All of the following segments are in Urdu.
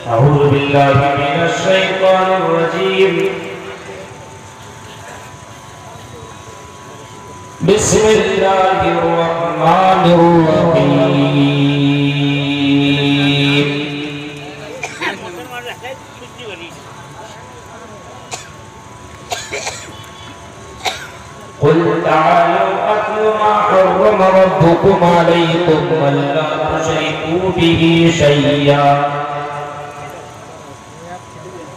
أعوذ بالله من الشيطان الرجيم بسم الله الرحمن الرحيم قل تعالوا أتل ما حرم ربكم عليكم ألا تشركوا به شيئا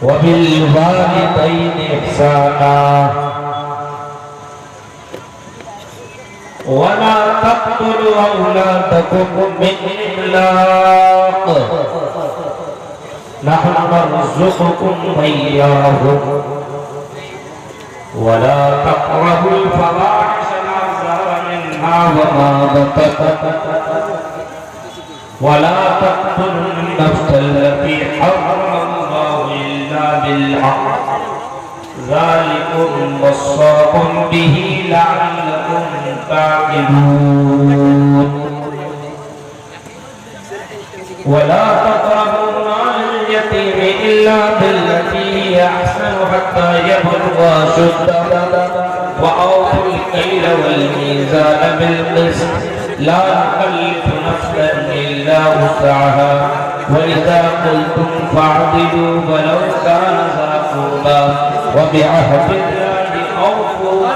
وبالوالدين إحسانا ولا تقتلوا أولادكم من إملاق نحن نرزقكم وإياهم ولا تقربوا الفواحش ما ظهر منها وما بطن ولا تقتلوا النفس التي حرم الله إلا بالحق ذلكم وصاكم به لعلكم تعقلون ولا تقربوا مال اليتيم إلا بالتي هي أحسن حتى يبلغ أشده وأوفوا الكيل والميزان بالقسط لا نكلف نفسا إلا وسعها وإذا قلتم فاعدلوا ولو كان ذا قربى وبعهد الله أوفوا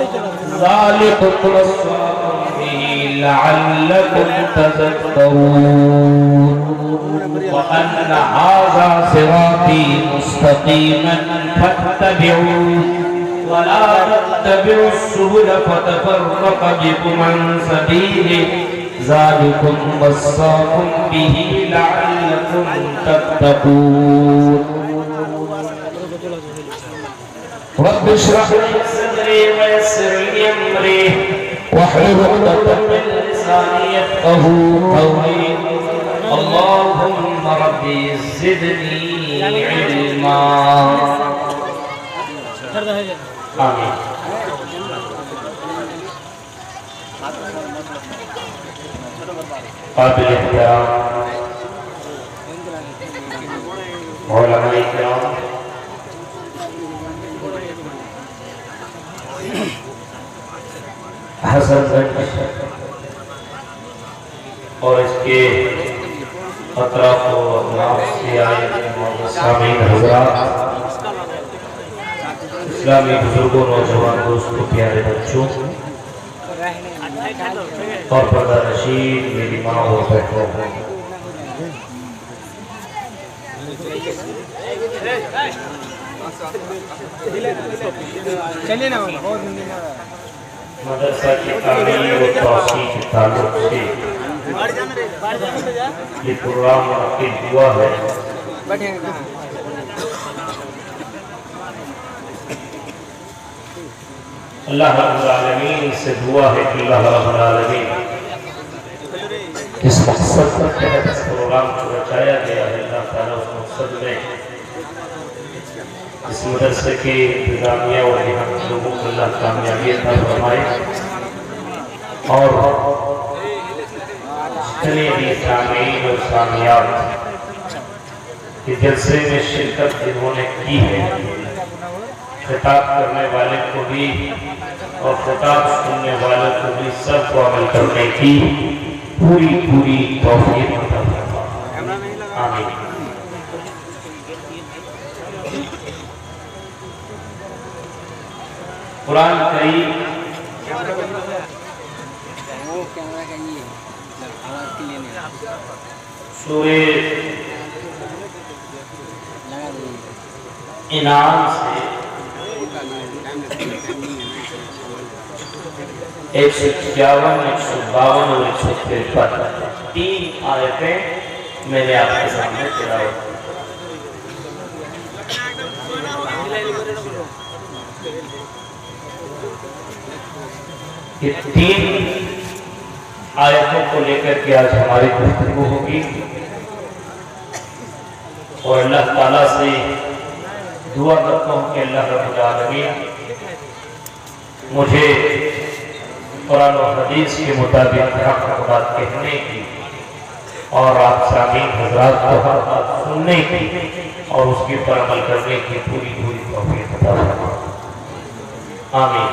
ذلكم وصاكم به لعلكم تذكرون وأن هذا صراطي مستقيما فاتبعوه ولا تتبعوا السبل فتفرق بكم عن سبيله ذلكم وصاكم به لعلكم تتقون رب اشرح لي صدري ويسر لي امري واحلل عقدة من لساني يفقهوا قولي اللهم ربي زدني علما آمين قابل احترام علماء کرام حسن گنج اور اس کے اطراف و اطراف سے آئے سامعین حضرات اسلامی بزرگوں نوجوان دوستوں پیارے بچوں اور پردہ نشین میری ماں اور بہنوں مدرسہ کی تعمیر و توسیع کے تعلق سے یہ پروگرام منعقد ہوا ہے اللہ رب العالمین سے دعا ہے کہ اللہ رب العالمین اس مقصد پر تحت اس پروگرام کو رچایا گیا ہے اللہ تعالیٰ اس مقصد میں اس مدرسے کے انتظامیہ اور یہاں لوگوں کو اللہ کامیابی عطا فرمائے اور جتنے بھی سامعین اور سامعات کہ جلسے میں شرکت جنہوں نے کی ہے خطاب کرنے والے کو بھی اور خطاب سننے والے کو بھی سب کو عمل کرنے کی پوری توفیق عطا فرمائے آمین قرآن کریم سورہ انعام سے 151 152 اور 153 تین آیتیں میں نے آپ کے سامنے تلاوت کی. یہ تین آیتوں کو لے کر کے آج ہماری گفتگو ہوگی اور اللہ تعالیٰ سے دعا کرتا ہوں کہ اللہ رب العالمین مجھے قرآن و حدیث کے مطابق حق بات کہنے کی اور آپ سامعین حضرات کو ہر بات سننے کی اور اس کے پر عمل کرنے کی پوری توفیق عطا فرمائے، آمین۔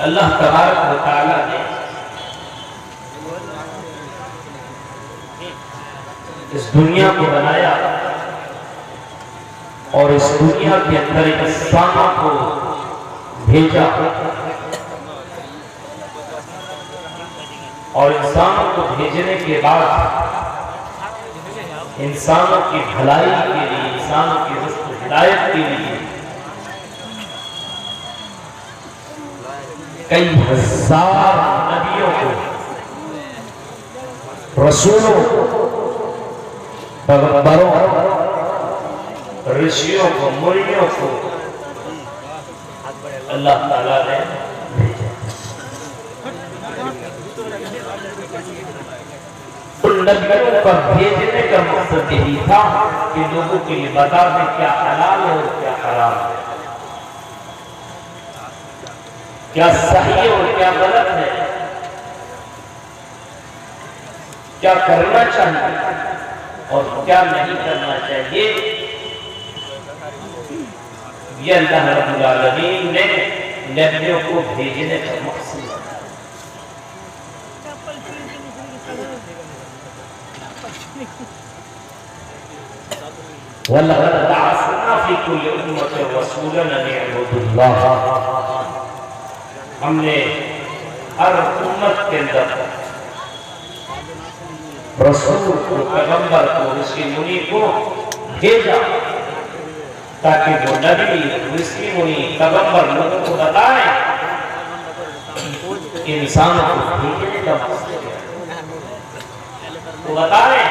اللہ تبارک و تعالیٰ نے اس دنیا کو بنایا اور اس دنیا کے اندر انسانوں کو بھیجا، اور انسانوں کو بھیجنے کے بعد انسانوں کی بھلائی کے لیے، انسانوں کی رزق و ہدایت کے لیے کئی ہزار نبیوں کو، رسولوں کو، پیغمبروں کو، رشیوں کو، مریوں کو اللہ تعالیٰ نے بھیجا۔ ان نبیوں کا بھیجنے کا مقصد یہی تھا کہ لوگوں کے لیے بتا دیں کیا حلال ہے اور کیا حرام ہے، کیا صحیح ہے اور کیا غلط ہے، کیا کرنا چاہیے اور کیا نہیں کرنا چاہیے۔ یہ اللہ رب العالمین نے نبیوں کو بھیجنے کا مقصد ہے۔ وَلَقَدْ بَعَثْنَا فِي كُلِّ أُمَّةٍ رَسُولًا أَنِ اعْبُدُوا اللَّهَ، ہم نے ہر امت کے اندر رسول کو، پیغمبر کو، رشی منی کو بھیجا تاکہ وہ نبی، رشی منی، پیغمبر لوگوں کو بتائیں کہ انسان کو بھیجنے کا مقصد ہے، وہ بتائیں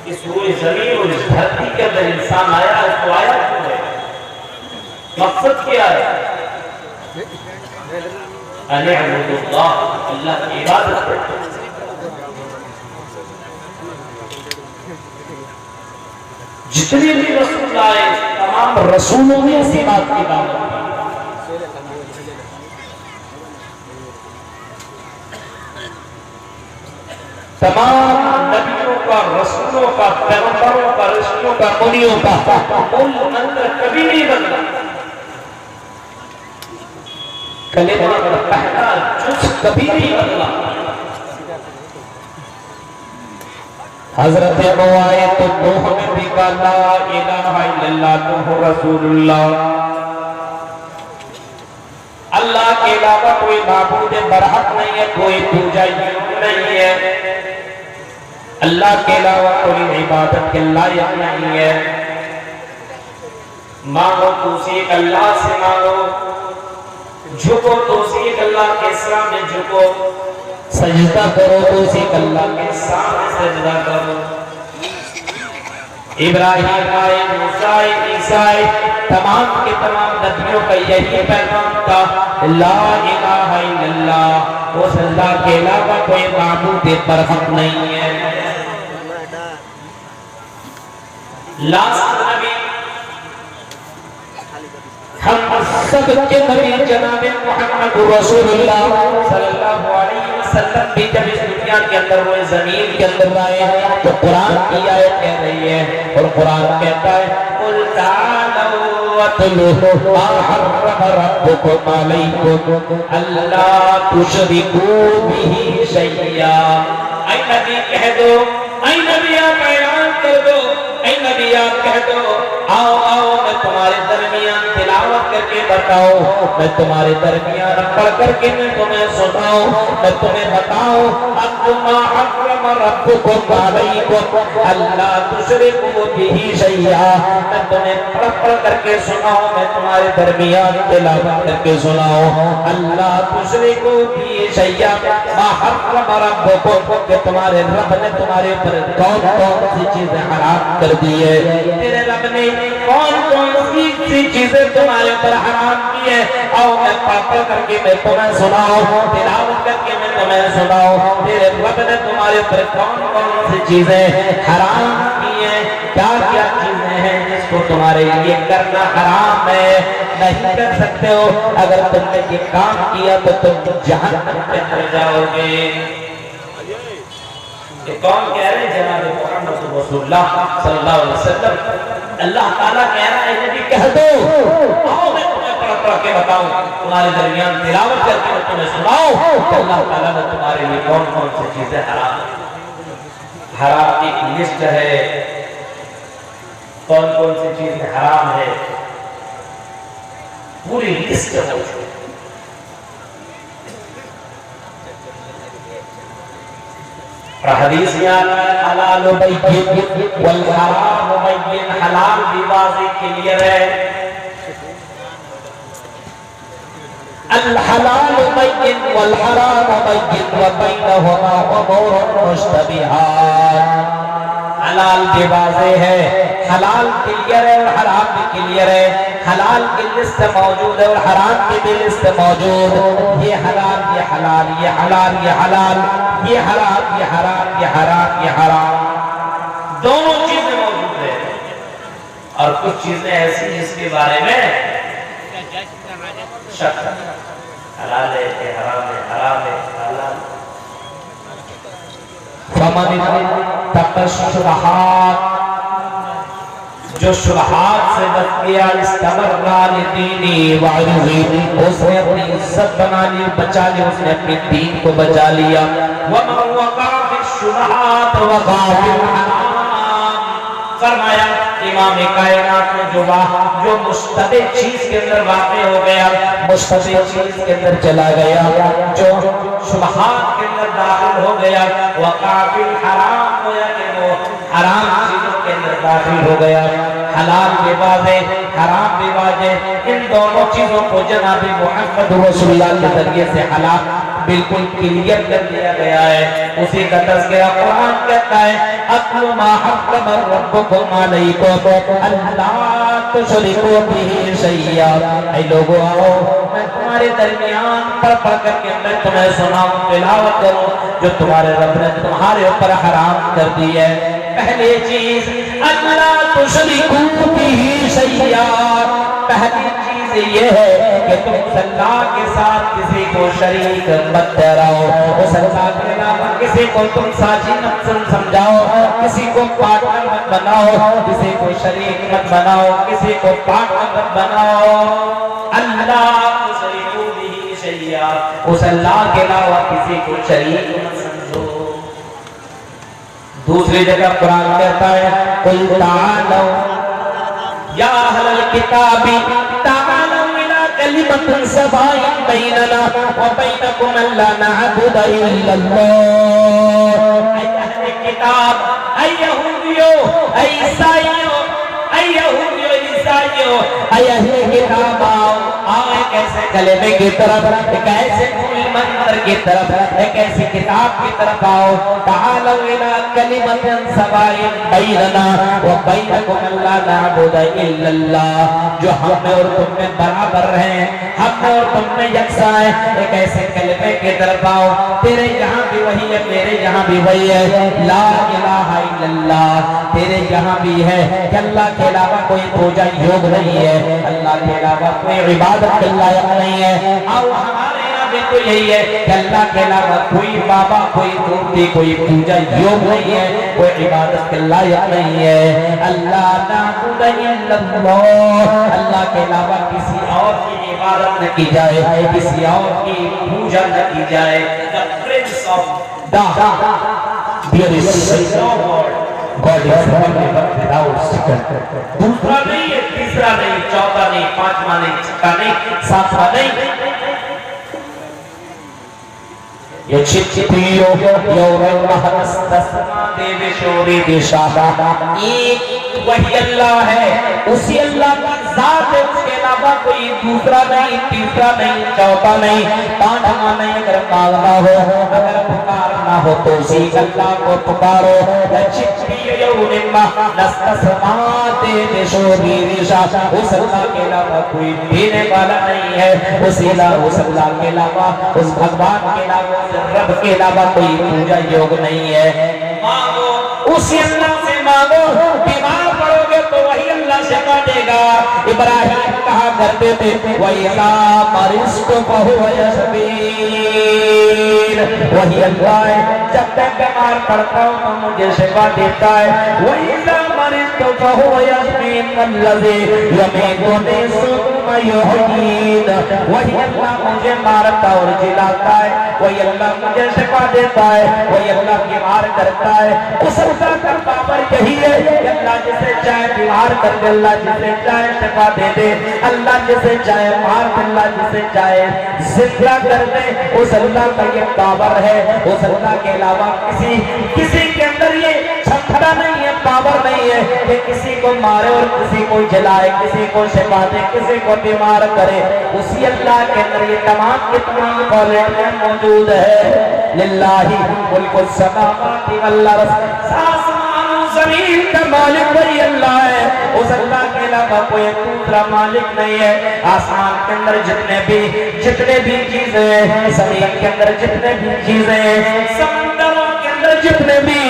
اس روئے زمین اور اس دھرتی کے اندر انسان آیا ہے تو آیا کیوں ہے، مقصد کیا ہے؟ ان اعبدوا اللہ، اللہ کی عبادت کرتے ہیں۔ جتنے بھی رسول آئے تمام رسولوں نے اسی بات کی دعوت دی۔ تمام نبیوں کا، رسولوں کا، پیغمبروں کا، رشیوں کا، منیوں کا مول منتر کبھی نہیں بدلا، کلمہ کا پہلا جز کبھی نہیں بدلا۔ حضرت نوح آئے تو نوح نے بھی کہا لا الہ الا اللہ نوح رسول اللہ، اللہ کے علاوہ کوئی معبود برحق نہیں ہے، کوئی پوجا یوگ نہیں ہے، اللہ کے علاوہ کوئی عبادت کے لائق نہیں ہے، مانگو تو صرف اللہ سے مانگو، جھکو تو صرف اللہ کے سامنے جھکو، سجدہ کرو تو صرف اللہ کے سامنے سجدہ کرو۔ ابراہیم آئے، موسیٰ آئے، عیسیٰ آئے، تمام کے تمام نبیوں کا یہی پیغام تھا لا الہ الا اللہ، اس اللہ کے علاوہ کوئی معبود برحق نہیں ہے۔ لاسٹ نبی ہم سب کے نبی جناب محمد رسول اللہ صلی اللہ علیہ وسلم بھی جب اس دنیا کے اندر ہوئے، زمین کے اندر آئے تو قرآن کی آیت کہہ رہی ہے، اور قرآن کہتا ہے قُلْ تَعَالَوْا وَاتْلُوا مَا حَرَّمَ رَبُّكُمْ عَلَيْكُمْ أَلَّا تُشْرِكُوا بِهِ شَيْئًا۔ اے نبی کہہ دو، اے نبی آپ اعلان کر دو، اے نبی آپ کہہ دو آؤ آؤ میں تمہارے درمیان تلاوت کر کے بتاؤ، میں تمہارے درمیان پڑھ کر کے میں تمہیں سناؤں، میں تمہیں بتاؤں ما حرم ربکم علیکم اللہ تشرکوا بہ شیئا، میں تمہیں پڑھ کر کے سناؤں، میں تمہارے درمیان تلاوت کر کے سناؤں اللہ تشرکوا بہ شیئا ما حرم ربکم، کہ تمہارے رب نے تمہارے پر کون کون سی چیزیں حرام کر دی ہے۔ تیرے رب نے کون کون سی چیزیں تمہارے اوپر حرام کی ہے؟ آؤ میں پاپا کر کے میں تمہیں سناؤں، تلاوت کر کے میں تمہیں سناؤں، تیرے رب نے تمہارے اوپر کون کون سی چیزیں حرام کی ہیں، کیا کیا چیزیں ہیں جس کو تمہارے لیے کرنا حرام ہے، نہیں کر سکتے ہو، اگر تم نے یہ کام کیا تو تم جہنم میں چلے جاؤ گے۔ یہ کون کہہ رہے ہیں؟ جناب محمد رسول اللہ صلی اللہ علیہ وسلم۔ اللہ تعالیٰ کہہ رہا ہے کہ کہہ دو، آؤ میں تمہیں پڑھ کے بتاؤں، تمہارے درمیان تلاوت کر کے میں تمہیں سناؤں کہ اللہ تعالیٰ نے تمہارے لیے کون کون سی چیزیں حرام حرام کی لسٹ ہے، کون کون سی چیزیں حرام ہے، پوری لسٹ ہے۔ حدیث میں آتا ہے حلال بین والحرام بین، حلال بھی واضح کلیئر ہے، الحلال بین والحرام بین وبینہما امور مشتبہات۔ حلال بھی واضح ہے، حلال کلیئر ہے اور حرام بھی کلیئر ہے، حلال کی لسٹ موجود ہے اور حرام کی بھی لسٹ موجود، یہ حلال یہ حلال یہ حلال یہ حلال، یہ حرام یہ حرام یہ حرام یہ حرام، دونوں چیزیں موجود ہیں۔ اور کچھ چیزیں ایسی جس کے بارے میں شک ہے، حلال ہے کہ حرام ہے، حرام ہے حلال۔ فمن اتقى الشبهات، جو شبہات سے بچ گیا، استبرأ لدینہ وعرضہ، اس نے اپنی عزت بنا لی، بچا لی، اس نے اپنی دین کو بچا لیا۔ وَمَنْ وَقَعَ فِي الشُّبْهَاتِ وَقَعَ فِي الْحَرَامِ، فرمایا امام کائنات میں جو مشتبہ چیز کے اندر واقع ہو گیا، مشتبہ چیز کے اندر چلا گیا، جو شبہات کے اندر داخل ہو گیا، وقع فی الحرام، گویا کہ وہ حرام چیزوں کے اندر داخل ہو گیا، حلال بھی واضح حرام بھی واضح، ان دونوں چیزوں کو جناب محمد رسول اللہ کے ذریعے سے حلال بالکل کلیئر کر دیا گیا ہے۔ اسی کا تذکرہ قرآن کہتا ہے اَتْلُ مَا حَرَّمَ رَبُّكُمْ عَلَيْكُمْ أَلَّا تُشْرِكُوا بِهِ شَيْئًا، اے لوگو آؤ میں تمہارے درمیان پڑھ کر کے میں تمہیں سناؤں، تلاوت کروں جو تمہارے رب نے تمہارے اوپر حرام کر دی ہے۔ پہلی چیز اللہ تشرکوا بہ شیئا، پہلی چیز یہ ہے کہ تم اللہ کے ساتھ کسی کو شریک مت ٹھہراؤ، اس اللہ کے علاوہ کسی کو تم ساجی مت سمجھاؤ، کسی کو پارٹنر مت بناؤ، کسی کو شریک مت بناؤ، کسی کو پارٹنر مت بناؤ۔ اللہ تشرکوا بہ شیئا، اس اللہ کے علاوہ کسی کو شریک مت سمجھو۔ دوسری جگہ قرآن کہتا ہے قُلْ تَعَالَوْا یا اہل الکتاب تعالوا الی کلمۃ سواء بیننا وبینکم الا نعبد الا اللہ۔ اے اہل کتاب، اے یہودیو، اے عیسائیو، اے یہودیو عیسائیو، اے اہل کتاب آؤ ایک ایسے کلمے کی طرف، ایک ایسے منظر کی طرف، ایک ایسی کتاب کی طرف آؤ، تعالوا الی کلمۃ سواء بیننا وبینکم الا نعبد الا اللہ، جو ہم میں اور تم میں برابر ہیں، ہم میں اور تم میں یکساں ہیں، ایک ایسے کلمے کی طرف آؤ، تیرے یہاں بھی وہی ہے میرے یہاں بھی وہی ہے، لا الہ الا اللہ، تیرے یہاں بھی ہے کہ اللہ کے علاوہ کوئی پوجا یوگ نہیں ہے، اللہ کے علاوہ کوئی عبادت کے لائق نہیں ہے۔ آؤ ہمارے تو یہی ہے کہ اللہ کے علاوہ کوئی بابا، کوئی مورتی، کوئی پوجا یوگ نہیں ہے، کوئی عبادت کے لائق نہیں ہے۔ اللہ نعبد الا اللہ، اللہ کے علاوہ کسی اور کی عبادت نہ کی جائے، کسی اور کی پوجا نہ کی جائے۔ The Prince of there is no God, God is one without second۔ دوسرا نہیں ہے، تیسرا نہیں، چوتھا نہیں، پانچواں نہیں، چھٹا نہیں، ساتواں نہیں۔ یہ چھٹیوں یوم المحنستسما دے بشوری دشاہا ایک وہی اللہ ہے، اسی اللہ کی ذات ہے، اس کے علاوہ کوئی دوسرا نہیں، تیسرا نہیں، چوتھا نہیں، پانچواں نہیں۔ اگر مانگنا ہو، اگر پکارنا ہو تو اسی اللہ کو پکارو۔ چھٹیوں یوم المحنستسما دے بشوری دشاہا اس اللہ کے علاوہ کوئی دینے والا نہیں ہے، اس اللہ کے علاوہ، اس بھگوان کے علاوہ، رب کے علاوہ کوئی پوجا یوگ نہیں ہے۔ مانگو اسی اللہ سے مانگو، بیمار پڑو گے تو وہی اللہ شفا دے گا۔ ابراہیم کہا کرتے تھے وَإِذَا مَرِضْتُ فَهُوَ يَشْفِينِ، وہی اللہ ہے جب میں بیمار پڑتا ہوں تو مجھے شفا دیتا ہے۔ وَإِذَا مَرِضْتُ فَهُوَ يَشْفِينِ الَّذِي يُمِيتُنِي ثُمَّ يُحْيِينِ، وہی اللہ مجھے مارتا اور جلاتا ہے، وہی اللہ مجھے شفا دیتا ہے، وہی اللہ بیمار کرتا ہے۔ اس اللہ کا پاور یہی ہے کہ اللہ جسے چاہے بیمار کر دے، اللہ جسے چاہے شفا دے دے، اللہ جسے چاہے مار دے، اللہ جسے چاہے زندہ کر دے۔ اس اللہ کا یہ پاور ہے، اس اللہ کے علاوہ کسی کے اندر یہ چھمٹا نہیں ہے، پاور نہیں ہے کہ کسی کو مارے اور کسی کو جلائے، کسی کو شفا دے، کسی کو بیمار کرے۔ اسی اللہ کے اندر یہ تمام کی تمام کوالٹیاں موجود ہے۔ للہ ملک السماوات والارض، آسمان و زمین کا مالک وہی اللہ ہے، اس اللہ کے علاوہ کوئی دوسرا مالک نہیں ہے۔ آسمان کے اندر جتنے بھی چیزیں ہیں، زمین کے اندر جتنے بھی چیزیں ہیں، سمندروں کے اندر جتنے بھی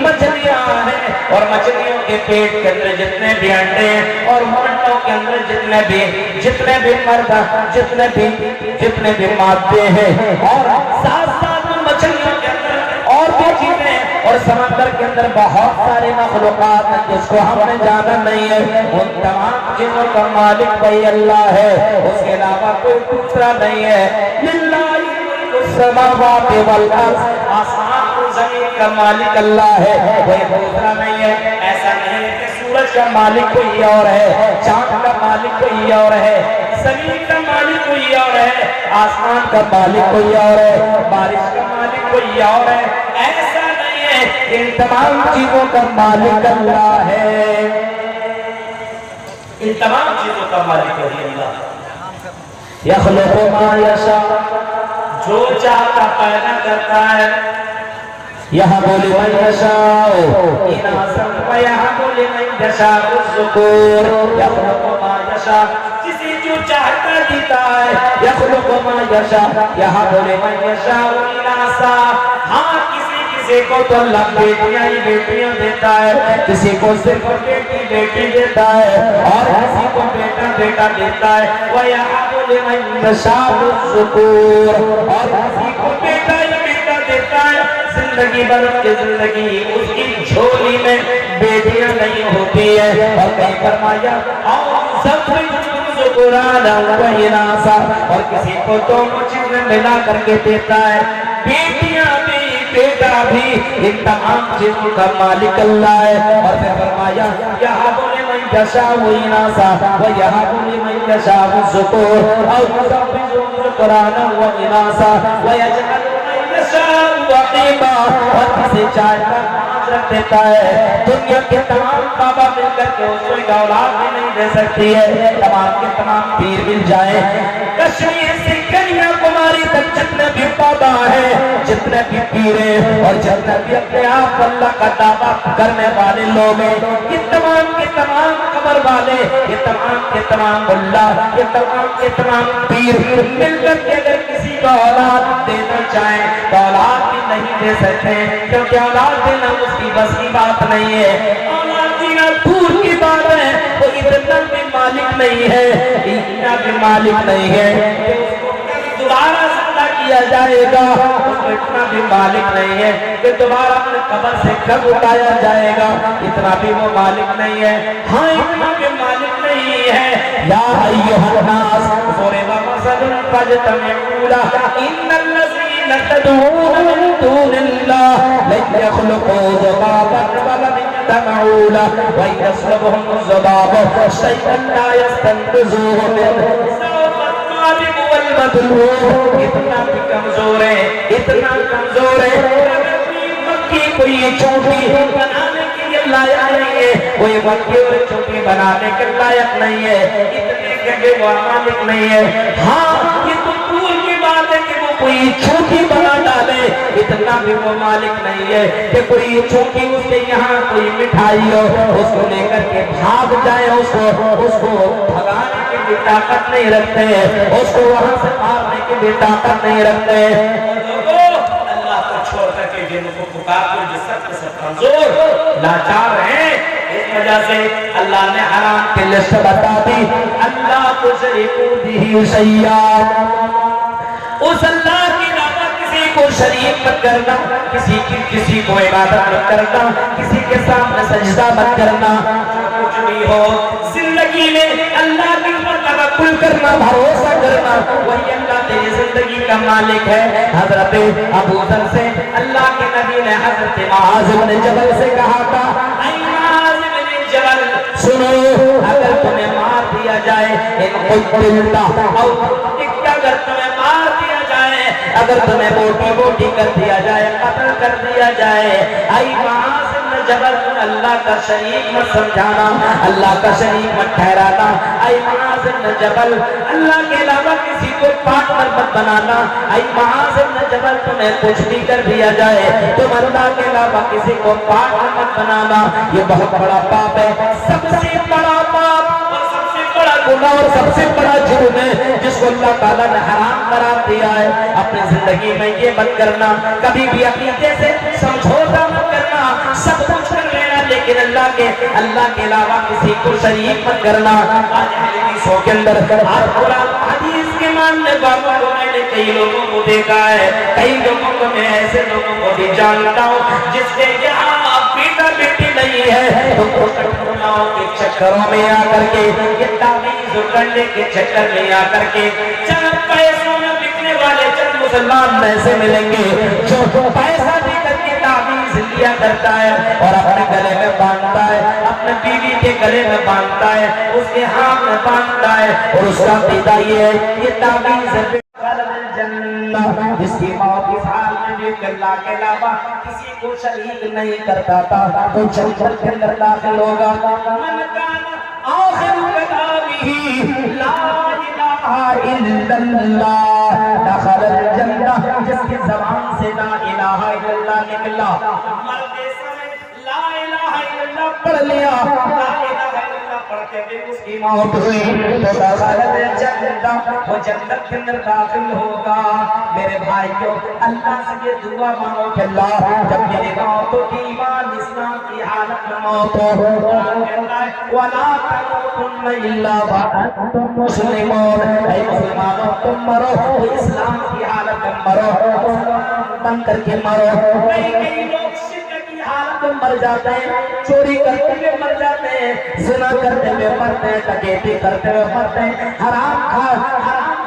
مچھلیاں ہیں، اور مچھلیوں کے پیٹ کے اندر جتنے بھی انڈے ہیں، اور مرغوں کے اندر جتنے بھی مرد، جتنے بھی مادے ہیں، اور ساتھ ساتھ مچھلیوں کے اندر اور بھی چیزیں، اور سمندر کے اندر بہت سارے مخلوقات ہیں جس کو ہم نے جانا نہیں ہے۔ ان تمام چیزوں کا مالک وہی اللہ ہے، اس کے علاوہ کوئی دوسرا نہیں ہے۔ للہ ملک السماوات والارض، آسمان و زمین کا مالک اللہ ہے، کوئی دوسرا نہیں ہے۔ ایسا نہیں ہے کہ سورج کا مالک کوئی اور ہے، چاند کا مالک کوئی اور ہے، زمین کا مالک کوئی اور ہے، آسمان کا مالک کوئی اور ہے، بارش کا مالک کوئی اور ہے۔ ایسا نہیں ہے، ان تمام چیزوں کا مالک اللہ ہے، ان تمام چیزوں کا مالک اللہ ہے۔ یخلق ما یشاء، جو چاہتا پیدا کرتا ہے۔ یہب لمن یشاء اناثا ویہب لمن یشاء الذکور، یخلق ما یشاء، جسے جو چاہتا دیتا ہے۔ یخلق ما یشاء یہب لمن یشاء اناثا، ہاں کسی کو تو اللہ بیٹیاں دیتا ہے، کسی کو صرف بیٹی دیتا ہے، اور کسی کو بیٹا دیتا ہے۔ وَيَحَبُ لِمَنْ يَشَاءُ الذُّكُورَ، اور کسی کو بیٹا دیتا ہے۔ زندگی بھر کی زندگی اس کی جھولی میں بیٹیاں نہیں ہوتی ہے، اور کہیں فرمایا اور کسی کو دونوں چیزیں ملا کر کے دیتا ہے، بیٹیاں بھی بیٹا بھی، ان تمام چیزوں کا مالک اللہ ہے۔ اور پھر فرمایا یَحَبُ لِمَنْ يَشَاءُ اناثا وَيَحَبُ لِمَنْ يَشَاءُ الذُّكُورَ أَوْ يُزَوِّجُهُمْ ذُكْرَانًا وَإِنَاثًا وَيَجْعَلُ مَن يَشَاءُ عَقِيمًا، اور کسی چاہتا ناز رکھ دیتا ہے۔ دنیا کے تمام بابا مل کر کے اس کو اولاد بھی نہیں دے سکتی ہے، تمام کے تمام پیر مل جائیں، کشمیر سے کنیا کماری تک جتنے بھی بابا ہیں، جتنے بھی پیرے اور جتنے بھی اپنے آپ اللہ کا دعویٰ کرنے والے لوگ ہیں، یہ تمام کے تمام قبر والے، یہ تمام کے تمام اللہ، یہ تمام کے تمام پیر مل کر کے اگر کسی کو اولاد دینا چاہیں تو اولاد بھی نہیں دے سکتے، کیونکہ اولاد دینا اس کی بس کی بات نہیں ہے، اولاد دینا دور کی بات ہے۔ وہ اتنا بھی مالک نہیں ہے، اتنا بھی مالک نہیں ہے کہ اس کو دوبارہ زندہ کیا جائے گا، اس کو اتنا بھی مالک نہیں ہے کہ دوبارہ اپنے قبر سے کب اٹھایا جائے گا، اتنا بھی وہ مالک نہیں ہے۔ ہاں اتنا بھی مالک نہیں ہے۔ یا ایھا الناس ضرب مثل فاجتمعوا لہ ان الذین تدعون من دون اللہ لن یخلقوا ذبابا ولن یجتمعوا لہ وان یسلبهم الذباب شیئا لا یستنقذوہ منہ ضعف الطالب المظلوم، اتنا بھی کمزور ہے، اتنا کمزور ہے کہ کوئی چوٹی بنانے کے لیے لائق نہیں ہے، کوئی مکی اور چوٹی بنانے کے لائق نہیں ہے، اتنے کہ وہ مالک نہیں ہے۔ ہاں یہ تو دور کی بات ہے کہ وہ کوئی چوٹی بنا ڈالے، اتنا بھی وہ مالک نہیں ہے کہ کوئی چوٹی اس کے یہاں کوئی مٹھائی ہو اس کو لے کر کے بھاگ جائے، اس کو بھگانے کی بھی طاقت نہیں رکھتے، اس کو وہاں سے مارنے کی بھی طاقت نہیں رکھتے۔ اللہ کو چھوڑ کر کے جن کو پکار کر جو سب سے کمزور لاچار ہیں، اس وجہ سے اللہ نے حرام کی لسٹ بتا دی۔ اللہ کو شریکو بھی سیاد، اس اللہ کی عبادت کسی کو شریک مت کرنا، کسی کو عبادت مت کرنا، کسی کے سامنے سجدہ مت کرنا۔ کچھ بھی ہو زندگی میں اللہ کے اوپر توکل کرنا، بھروسہ کرنا، وہی اللہ تیری زندگی کا مالک ہے۔ حضرت ابو ذر سے اللہ کے نبی نے حضرت معاذ بن جبل سے کہا تھا، اے معاذ بن جبل سنو، اگر تمہیں مار دیا جائے، ان قتلتا او اگر تمہیں مار دیا جائے، اگر تمہیں بوٹی بوٹی کر دیا جائے، قتل کر دیا جائے، اے معاذ بن جبل اللہ کا شریک مت سمجھانا، اللہ کا شریک مت ٹھہرانا، اے معاذ بن جبل اللہ کے علاوہ کسی کو پارٹنر مت بنانا، اے معاذ بن جبل تمہیں کچھ بھی کر دیا جائے، تم اللہ کے علاوہ کسی کو پارٹنر مت بنانا، یہ بہت بڑا پاپ ہے، سب سے بڑا پاپ گناہ اور سب سے بڑا جرم ہے جس کو اللہ تعالیٰ نے حرام قرار دیا ہے۔ اپنی زندگی میں یہ مت کرنا، کبھی بھی عقیدے سے سمجھوتا مت کرنا، سب کچھ کر لینا لیکن اللہ کے علاوہ کسی کو شریک مت کرنا۔ آج حدیثوں کے اندر قرآن حدیث کے ماننے والوں کو میں نے کئی لوگوں کو دیکھا ہے، کئی لوگوں کو میں ایسے لوگوں کو بھی جانتا ہوں جس کے یہاں بیٹا بیٹی نہیں ہے، تو کٹھناؤں کے چکروں میں آ کر کے، یہ تعویذ کرنے کے چکر میں آ کر کے، چند پیسوں میں بکنے والے چند مسلمان ایسے ملیں گے جو پیسہ دے کر کے تعویذ لیا کرتا ہے اور اپنے گلے میں باندھتا ہے، اپنے بیوی کے گلے میں باندھتا ہے، اس کے ہاتھ میں باندھتا ہے، اور اس کا عقیدہ یہ ہے یہ تعویذ جس کی موت اس حال میں بھی اللہ کے علاوہ کسی کو شریک نہیں کرتا تھا، تو جنت کے اندر داخل ہوگا۔ من کان آخر کلامہ لا الہ الا اللہ دخل الجنہ، جس کی زبان سے لا الہ الا اللہ نکلا، مرتے سمے لا الہ الا اللہ پڑھ لیا، لا الہ الا اللہ پڑھتے ہوئے اس کی موت ہوئی، تو دخل الجنہ، وہ جنت کے اندر داخل ہوگا۔ میرے بھائیوں، اللہ سے یہ دعا مانگو کہ اللہ جب میری موت کی ایمان اسلام کی حالت میں موت ہو، وَلَا تَمُوتُنَّ إِلَّا وَأَنْتُمْ مُسْلِمُونَ، اے مسلمانوں تم مرو تو اسلام کی حالت میں مرو، مسلمان بن کر کے مرو۔ کئی لوگ شرک کی حالت میں مر جاتے ہیں، چوری کرتے ہوئے مر جاتے ہیں، زنا کرتے ہوئے مرتے ہیں، ڈکیتی کرتے ہوئے مرتے ہیں، حرام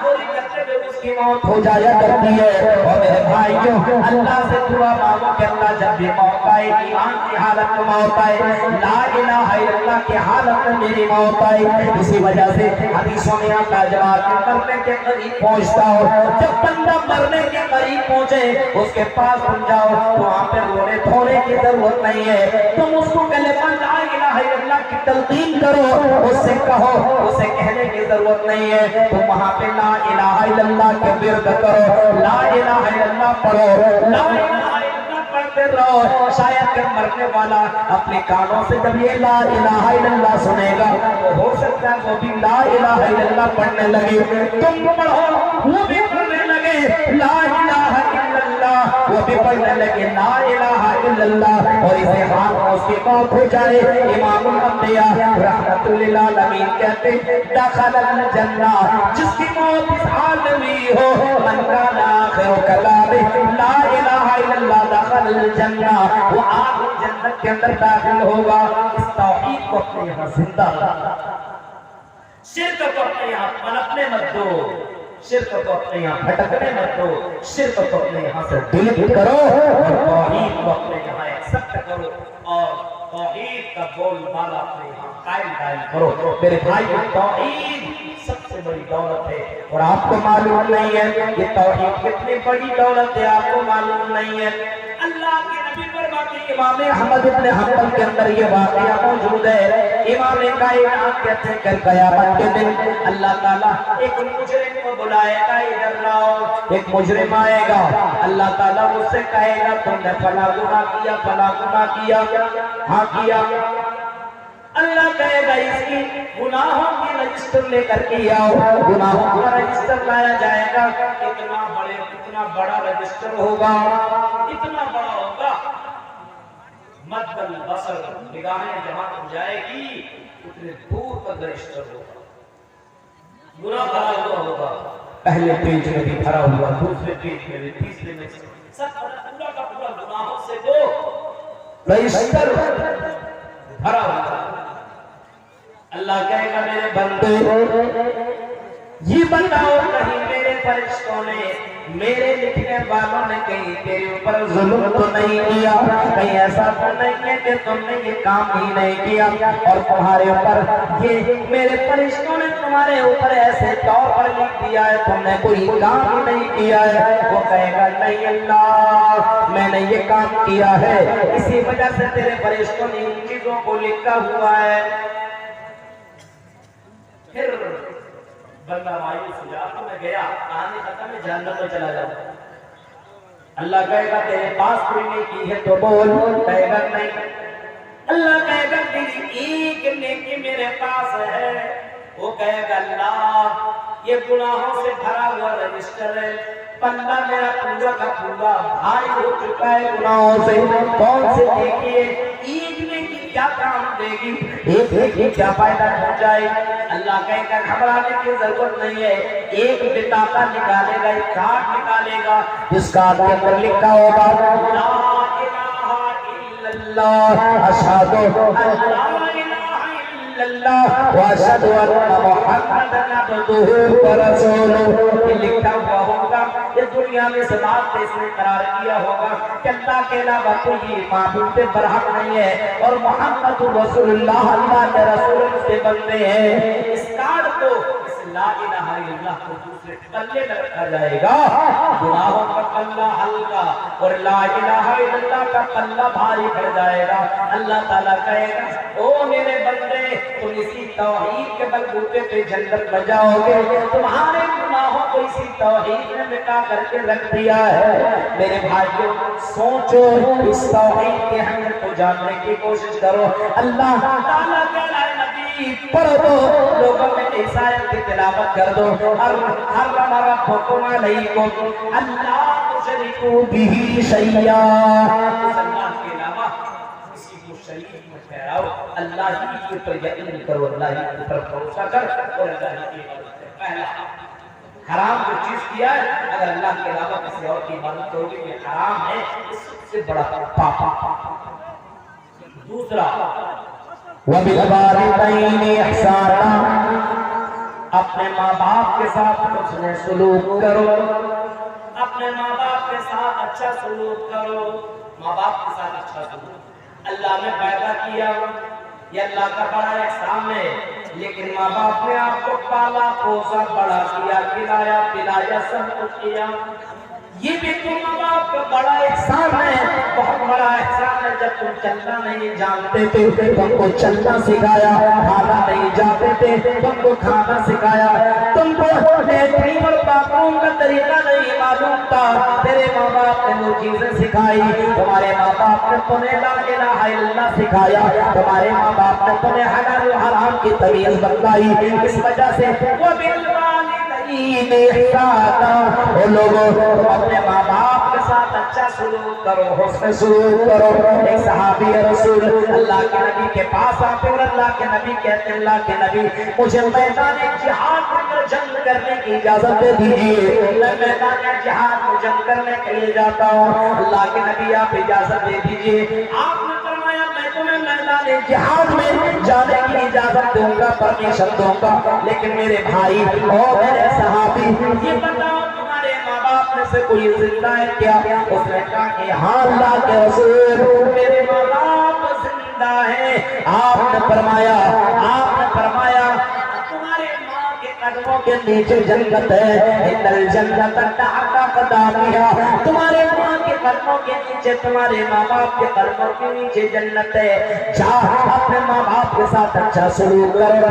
خوری کرتے ہوئے اس کی موت ہو جایا کرتی ہے۔ اور میرے بھائیوں، اللہ سے دعا مانگو کہ اللہ جب بھی موت آئے، ایمان کی حالت میں موت آئے، لا الہ الا اللہ کی حالت میں میری موت آئے، اسی وجہ سے حدیثوں میں آتا ہے جب آدمی مرنے کے قریب پہنچتا ہو، جب بندہ مرنے کے قریب پہنچے اس کے پاس تم جاؤ تو وہاں پہ رونے دھونے کی ضرورت نہیں ہے، تم اس کو کلمہ لا الہ الا اللہ کی تلقین کرو، اس سے کہو، اسے کہنے کی ضرورت نہیں ہے، تم وہاں پہ لا الہ الا اللہ کے ورد کرو، لا الہ الا اللہ پڑھو، لا الہ الا اللہ پڑھتے رہو، شاید کہ مرنے والا اپنے کانوں سے جب یہ لا الہ الا اللہ سنے گا تو ہو سکتا ہے وہ بھی لا الہ الا اللہ پڑھنے لگے، تم پڑھو وہ بھی پڑھنے لگے لا الہ الا اللہ، وہ بھی پڑھنے لگے لا الہ الا اللہ، اور اسے ہاتھ میں اس کی موت ہو جائے۔ امام الانبیاء رحمت للعالمین کہتے دخل الجنہ، جس کی موت اس حال میں ہوئی ہو، من کان آخر کلامہ لا الہ الا اللہ دخل الجنہ، وہ آخر جنت کے اندر داخل ہوگا۔ اس توحید کو اپنے یہاں زندہ رکھنا، شرک کو اپنے یہاں پنپنے مت دو، شرک کو اپنے یہاں بھٹکنے مت دو، شرک کو اپنے یہاں سے ڈیلیٹ کرو اور توحید کو اپنے یہاں ایکسپٹ کرو اور توحید کا بول بالا اپنے یہاں قائم کرو۔ میرے بھائی، توحید سب سے سے بڑی دولت ہے اور آپ کو معلوم نہیں ہے یہ توحید کتنی بڑی دولت ہے آپ کو معلوم نہیں ہے اللہ کے نبی فرماتے ہیں امام احمد ابن حنبل کے اندر یہ واقعہ موجود ہے امام کائنات کہتے ہیں کہ قیامت کے دن اللہ تعالیٰ ایک مجرم کو بلائے گا ادھر لاؤ ایک مجرم آئے گا اللہ تعالیٰ اس سے کہے گا تم نے فلاں گناہ کیا فلاں گناہ کیا ہاں کیا اللہ کہے گا اس کی گناہوں کی رجسٹر لے کر کے آؤ گناہوں کا رجسٹر لایا جائے گا اتنا بڑا رجسٹر ہوگا اتنا بڑا ہوگا مد البصر نگاہیں جہاں ہو جائے گی اتنے دور تک رجسٹر ہوگا گناہ بھرا ہوا ہوگا پہلے پیج میں بھی بھرا ہوا دوسرے پیج میں بھی تیسرے میں سب پورا کا پورا گناہوں سے وہ رجسٹر بھرا ہوا اللہ کہے گا میرے بندے یہ بتاؤ کہیں میرے فرشتوں نے میرے لکھنے والوں نے کہیں تیرے اوپر ظلم تو نہیں کیا کہیں ایسا تو نہیں ہے کہ تم نے یہ کام ہی نہیں کیا اور تمہارے اوپر یہ میرے فرشتوں نے تمہارے اوپر ایسے طور پر لکھ دیا ہے تم نے کوئی کام ہی نہیں کیا ہے وہ کہے گا نہیں اللہ میں نے یہ کام کیا ہے اسی وجہ سے تیرے فرشتوں نے ان چیزوں کو لکھا ہوا ہے پھر بندہ مایوس ہو جا تو میں گیا کہانی ختم ہے جہنم میں چلا جاؤں اللہ کہے گا تیرے پاس کوئی نہیں کی ہے تو بول کہے گا نہیں اللہ کہے گا تیری ایک نیکی میرے پاس ہے وہ کہے گا اللہ یہ گناہوں سے بھرا ہوا رجسٹر ہے بندہ میرا پورا کا پورا بھاری ہو چکا ہے گناہوں سے کون سے نیکی ہے ایک نیکی کیا کام دے گی ایک نیکی کیا فائدہ پہنچائے اللہ کہے گا گھبرانے کی ضرورت نہیں ہے ایک بطاقہ نکالے گا ایک کارڈ نکالے گا جس کارڈ کے اندر لکھا ہوگا لا الہ الا اللہ اشہد ان لا الہ الا اللہ واشہد ان محمدن عبدہ ورسولہ یہ لکھا ہوا ہوگا یہ دنیا میں اس بات پہ اس نے قرار کیا ہوگا کہ اللہ کے علاوہ کوئی معبود برحق نہیں ہے اور محمد رسول اللہ اللہ کے رسول سے بنتے ہیں اس کارڈ کو اس لا الہ الا اللہ کو دوسرے پلے میں رکھا جائے گا گناہوں کا پلہ ہلکا اور لا الہ الا اللہ کا پلہ بھاری پڑ جائے گا اللہ تعالیٰ کہے گا او میرے بندے تم اسی توحید کے بلبوتے پہ جنت میں جاؤ گے تمہارے گناہوں کو اسی توحید نے مٹا کر کے رکھ دیا ہے میرے بھائیوں سوچو اس توحید کے حقیقت کو جاننے کی کوشش کرو اللہ تعالیٰ کہہ رہا ہے نبی پڑھ دو لوگوں میں عیسائیت کی تلاوت کر دو حرم ربکم علیکم اللہ تشرکوا بہ شیئا اللہ کے علاوہ کسی کو شریک مت ٹھہراؤ اللہ ہی کے اوپر یقین کرو اللہ ہی کے اوپر بھروسہ کر اور اللہ ہی کی عبادت کر پہلا حرام جو چیز کیا ہے اگر اللہ کے علاوہ کسی اور کی عبادت کرو گے یہ حرام ہے اس سے بڑا پاپ دوسرا وَبِالْوَالِدَيْنِ إِحْسَانًا اپنے ماں باپ کے ساتھ حسن سلوک کرو اپنے ماں باپ کے ساتھ اچھا سلوک کرو ماں باپ کے ساتھ اچھا سلوک اللہ نے پیدا کیا یہ اللہ کا بڑا احسان ہے لیکن ماں باپ نے آپ کو پالا پوسا بڑا کیا کھلایا پلایا سب کچھ کیا یہ بھی تو ماں باپ کا بڑا احسان ہے بہت بڑا احسان ہے جب تم چلنا نہیں جانتے تھے تم کو چلنا سکھایا کھانا نہیں جانتے تھے تم کو کھانا سکھایا تم کو لیٹرین اور باتھ روم کا طریقہ نہیں معلوم تھا تیرے ماں باپ نے وہ چیزیں سکھائی تمہارے ماں باپ نے تمہیں لا الہ الا اللہ سکھایا تمہارے ماں باپ نے تمہیں حلال و حرام کی تمیز بتلائی اس وجہ سے وہ بالوالدین احسانا وہ لوگوں اپنے ماں باپ کے ساتھ اچھا سلوک کرو حسن سلوک کرو ایک صحابی رسول اللہ کے نبی کے پاس آتے اور اللہ کے نبی کہتے ہیں اللہ کے نبی مجھے میدان جہاد میں جنگ کرنے کی اجازت دے دیجیے میں میدان جہاد میں جنگ کرنے کے لیے جاتا ہوں اللہ کے نبی آپ اجازت دے دیجیے آپ نے فرمایا میں تمہیں میدان جہاد میں جانے کی اجازت دوں گا پرمیشن دوں گا لیکن میرے بھائی اور میرے صحابی یہ بتاؤ تمہارے ماں باپ میں سے کوئی زندہ ہے کیا اس نے کہا کہ ہاں اللہ کے رسول میرے ماں باپ زندہ ہیں آپ نے فرمایا تمہارے ماں کے قدم قدموں کے نیچے جنت ہے، ان الجنت تحت اقدامها، تمہارے ماں کے قدموں کے نیچے، تمہارے ماں باپ کے قدموں کے نیچے جنت ہے۔ جا اپنے ماں باپ کے ساتھ اچھا سلوک کرو،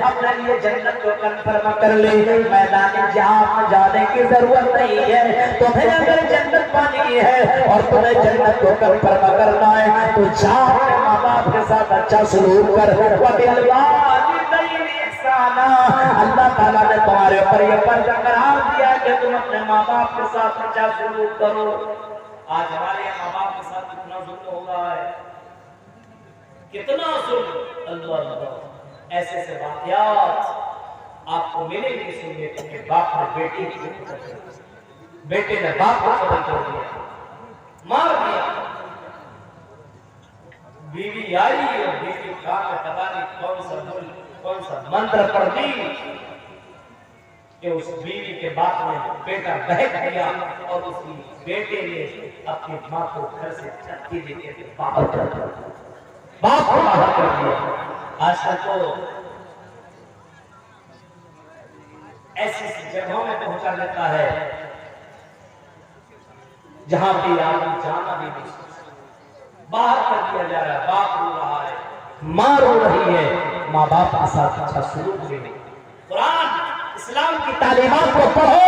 اپنے لیے جنت کو کنفرم کر لے۔ میدان جہاد میں جانے کی ضرورت نہیں ہے، تمہیں اگر جنت پانی ہے اور تمہیں جنت کو کنفرم کرنا ہے تو جا اپنے ماں باپ کے ساتھ اچھا سلوک کر۔ وَبِالْوَالِدَيْنِ إِحْسَانًا، اللہ تعالیٰ نے تمہارے اوپر یہ فرض قرار دیا کہ تم اپنے ماں باپ کے ساتھ اچھا سلوک کرو۔ آج ہمارے ماں باپ کے ساتھ کتنا ظلم ہو رہا ہے، کتنا ظلم، اللہ اللہ۔ ایسے سے واقعات آپ کو ملیں گے سننے کو کہ باپ نے بیٹی کی قتل کر دیا، بیٹے نے باپ کو قتل کر دیا، مار دیا۔ بیوی آئی اور بیوی کھا کے پتا نہیں کون سا منتر پڑھ دی کہ اس بیوی کے باپ نے بیٹا بہک دیا اور اس بیٹے نے اپنی ماں کو گھر سے چھٹی دے کے باہر کر دیا، باپ کو باہر کر دیا۔ آج تک تو ایسی جگہوں میں پہنچا دیتا ہے جہاں بھی آدمی جانا بھی نہیں، باہر کر دیا جا رہا ہے، باپ رو رہا ہے، ماں رو رہی ہے، ماں باپ کے ساتھ اچھا سلوک بھی نہیں۔ قرآن اسلام کی تعلیمات کو پڑھو۔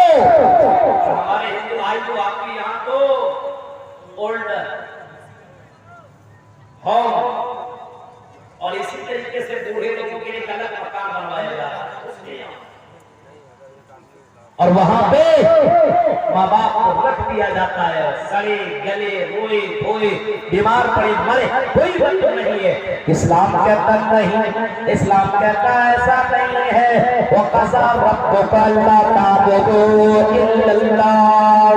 ہمارے ہندو بھائی جو آپ کے یہاں تو اولڈر ہوم اور اسی طریقے سے بوڑھے لوگوں کے لیے الگ مکان بنوایا جا رہا ہے، اور وہاں پہ ماں باپ کو رکھ دیا جاتا ہے، سڑے گلے روئے دھوئے بیمار پڑے مرے، کوئی وقت نہیں ہے۔ اسلام کہتا نہیں، اسلام کہتا ایسا نہیں ہے۔ وَقَضَىٰ رَبُّكَ أَلَّا تَعْبُدُوا إِلَّا اللَّهَ،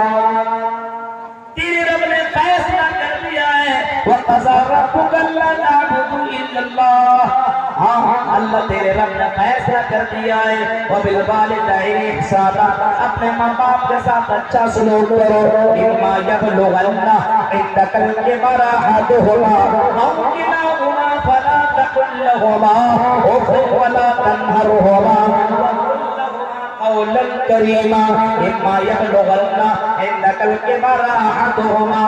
تیرے رب نے فیصلہ کر دیا ہے۔ وَقَضَىٰ رَبُّكَ أَلَّا تَعْبُدُوا إِلَّا اللَّهَ، ہاں اللہ تیرے رب نے فیصلہ کر دیا ہے۔ وَبِالْوَالِدَيْنِ إِحْسَانًا، اپنے ماں باپ کے ساتھ اچھا سلوک کرو۔ إِمَّا يَبْلُغَنَّ عِندَكَ الْكِبَرَ أَحَدُهُمَا أَوْ كِلَاهُمَا فَلَا تَقُل لَّهُمَا أُفٍّ وَلَا تَنْهَرْهُمَا وَقُل لَّهُمَا قَوْلًا كَرِيمًا۔ إِمَّا يَبْلُغَنَّ عِندَكَ الْكِبَرَ أَحَدُهُمَا،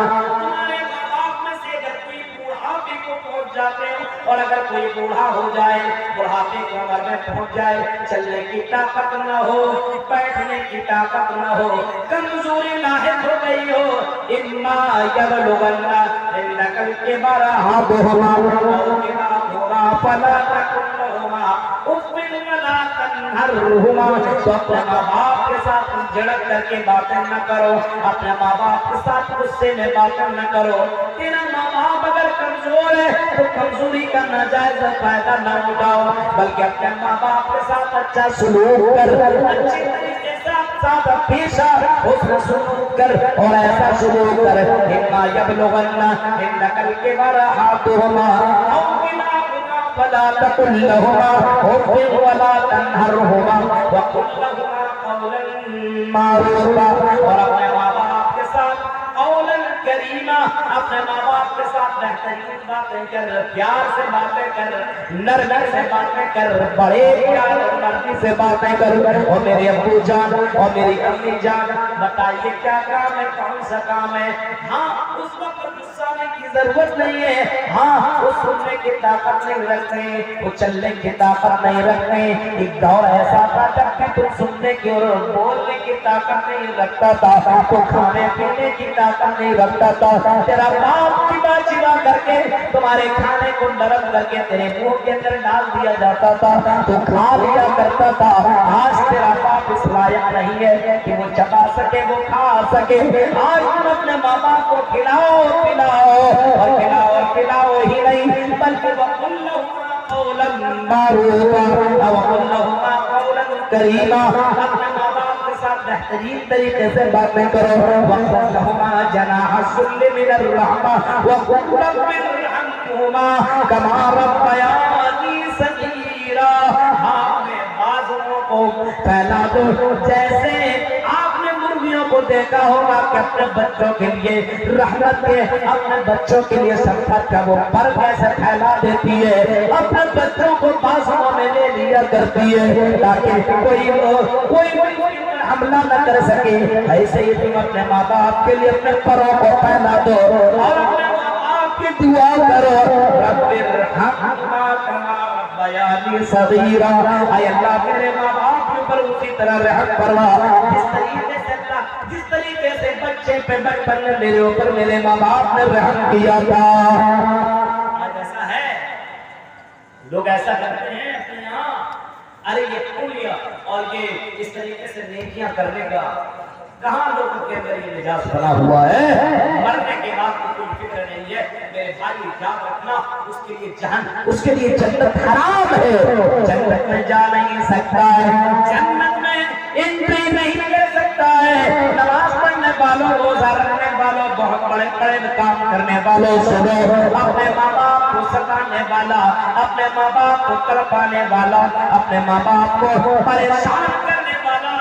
اور اگر کوئی بوڑھا ہو جائے، بڑھاپے کی عمر میں پہنچ جائے، چلنے کی طاقت نہ ہو، بیٹھنے کی طاقت نہ ہو، کمزوری لاحق ہو گئی ہو، اما یبلغن عندک الکبر احدہما أو کلاہما فلا تقل لہما اف ولا تنہرہما، تو اپنے ماں باپ کے ساتھ جھڑک کر کے باتیں نہ کرو، اپنے ماں باپ کے ساتھ غصے میں باتیں نہ کرو۔ تیرا ماں باپ اگر کمزور ہے تو کمزوری کا ناجائز فائدہ نہ اٹھاؤ، بلکہ اپنے ماں باپ کے ساتھ اچھا سلوک کر، اچھی طریقے سے ساتھ پیش آ، حسن سلوک کر اور ایسا سلوک کر۔ اما یبلغن عندک الکبر احدہما أو کلاہما فلا تقل لہما اف ولا تنہرہما وقل لہما قولا معروفا، اور اپنے ماں باپ کے ساتھ قولا کریما، اپنے ماں باپ کے ساتھ بہترین باتیں کر، پیار سے باتیں کر، نرمی سے باتیں کر، بڑے پیار اور نرمی سے باتیں کر۔ اور میرے ابو جان اور میری امی جان بتائیے کیا کام ہے، کون سا کام ہے؟ ہاں اس وقت غصہ آنے کی ضرورت نہیں ہے، ہاں وہ سننے کی طاقت نہیں رکھتے، وہ چلنے کی طاقت نہیں رکھتے۔ ایک دور ایسا تھا جب کہ تم سننے کی اور بولنے کی طاقت نہیں رکھتا تھا، تو کھانے پینے کی طاقت نہیں رکھتا تھا، تیرا باپ چبا چبا کر کے تمہارے کھانے کو نرم کر کے تیرے منہ کے اندر ڈال دیا جاتا تھا، تو کھا لیا کرتا تھا۔ آج تیرا باپ اس لائق نہیں ہے کہ وہ چبا سکے، وہ کھا سکے۔ آج تم اپنے ماں باپ کو کھلاؤ پلاؤ، اور کھلاؤ اور پلاؤ ہی نہیں بلکہ وَقُلْ لَهُمَا قَوْلًا مَعْرُوفًا وَقُلْ لَهُمَا قَوْلًا كَرِيمًا، اپنے ماں باپ کے ساتھ بہترین طریقے سے باتیں کرو۔ وَقْفِضْ لَهُمَا جَنَاحَ الذُّلِّ مِنَ الرَّحْمَةِ وَقُلْ رَبِّ ارْحَمْهُمَا كَمَا رَبَّيَانِي صَغِيرًا، آپ نے بازوؤں کو پھیلا دو جیسے آپ نے مرغیوں کو دیکھا ہوگا کہ اپنے بچوں کے لیے رحمت کے اپنے بچوں کے لیے شفقت کا وہ پر کیسے پھیلا دیتی ہے، اپنے بچوں کو بازوں میں لے لیا کرتی ہے تاکہ کوئی حملہ نہ کر سکے۔ ایسے ہی تم اپنے ماں باپ کے لیے اپنے پروں کو پھیلا دو اور اپنے ماں باپ کی دعا کرو، رب ارحمہما کما ربیانی صغیرا، اے اللہ میرے ماں باپ کے اوپر اسی طرح رحم فرما جس طریقے سے بچے پہ بچپن میں میرے اوپر میرے ماں باپ نے رحم کیا تھا۔ آج ایسا ہے، لوگ ایسا کرتے ہیں اپنے یہاں، ارے یہ پولیاں اور یہ اس طریقے سے نیکیاں کرنے کا کہاں لوگوں کے اندر یہ مزاج بنا ہوا ہے؟ مرنے کے بعد کوئی فکر نہیں ہے، میرے بھائی یاد رکھنا اس کے لیے جنت حرام ہے، جنت میں جا نہیں سکتا ہے، جنت میں انٹری نہیں لے سکتا ہے۔ نماز پڑھنے والوں، روزہ رکھنے والوں، بہت بڑے بڑے کام کرنے والوں سنو، اپنے ماں باپ کو ستانے والا، اپنے ماں باپ کو تڑپانے والا، اپنے ماں باپ کو پریشان کرنے والا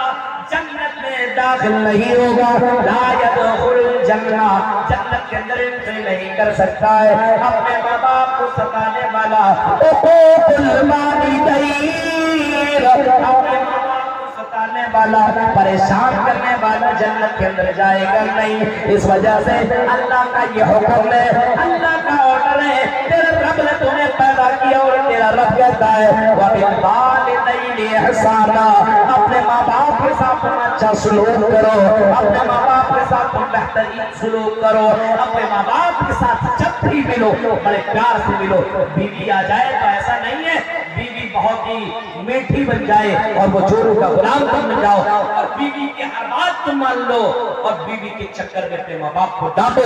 جنت میں داخل نہیں ہوگا، لا يدخل الجنہ، جنت کے اندر انٹری نہیں کر سکتا ہے۔ اپنے ماں باپ کو ستانے والا، حقوق الوالدین، اپنے ماں باپ کو ستانے والا، پریشان کرنے والا جنت کے اندر جائے گا نہیں۔ اس وجہ سے اللہ کا یہ حکم ہے، اللہ کا آرڈر ہے، تیرے رب نے تمہیں پیدا کیا اور تیرا رب کہتا ہے وَبِالْوَالِدَيْنِ إِحْسَانًا، اپنے ماں باپ کے ساتھ تم اچھا سلوک کرو، اپنے ماں باپ کے ساتھ تم بہترین سلوک کرو، اپنے ماں باپ کے ساتھ جب بھی ملو بڑے پیار سے ملو۔ بیوی آ جائے تو ایسا نہیں ہے بیوی بہت ہی میٹھی بن جائے اور وہ چوروں کا غلام بن جاؤ، اور بیوی کے ہر بات تم مان لو اور بیوی کے چکر میں اپنے ماں باپ کو ڈانٹو،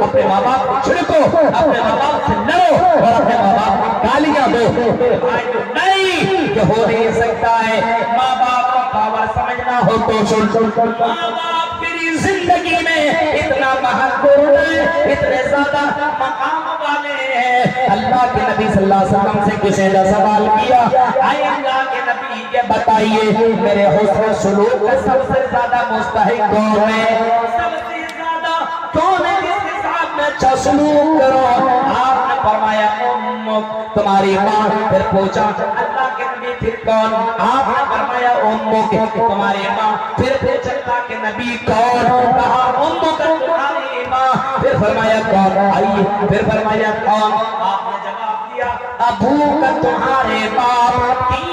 اپنے ماں باپ کو چھڑکو، اپنے ماں باپ سے لڑو اور اپنے ماں باپ کو گالیاں دو۔ نہیں، یہ ہو نہیں سکتا ہے۔ ماں باپ کا پاور سمجھنا ہو تو سن، ماں باپ تیری زندگی میں اتنا محبوب ہے، اتنے زیادہ مقام والے ہیں۔ اللہ کے نبی صلی اللہ علیہ وسلم سے کسی نے سوال کیا، اے اللہ کے نبی یہ بتائیے میرے حسن سلوک کا سب سے زیادہ مستحق کون ہے؟ سب سے زیادہ کون ہے جس کے ساتھ میں اچھا سلوک کرو؟ آپ نے فرمایا امک، تمہاری ماں۔ پھر پوچھا اللہ کے نبی پھر کون؟ آپ نے فرمایا امک، تمہاری ماں۔ پھر پوچھا اللہ کے نبی کون؟ کہا امک، تمہاری ماں۔ پھر فرمایا کون؟ آئیے، پھر فرمایا کون؟ آپ نے جواب دیا ابو کا، تمہارے باپ۔ تین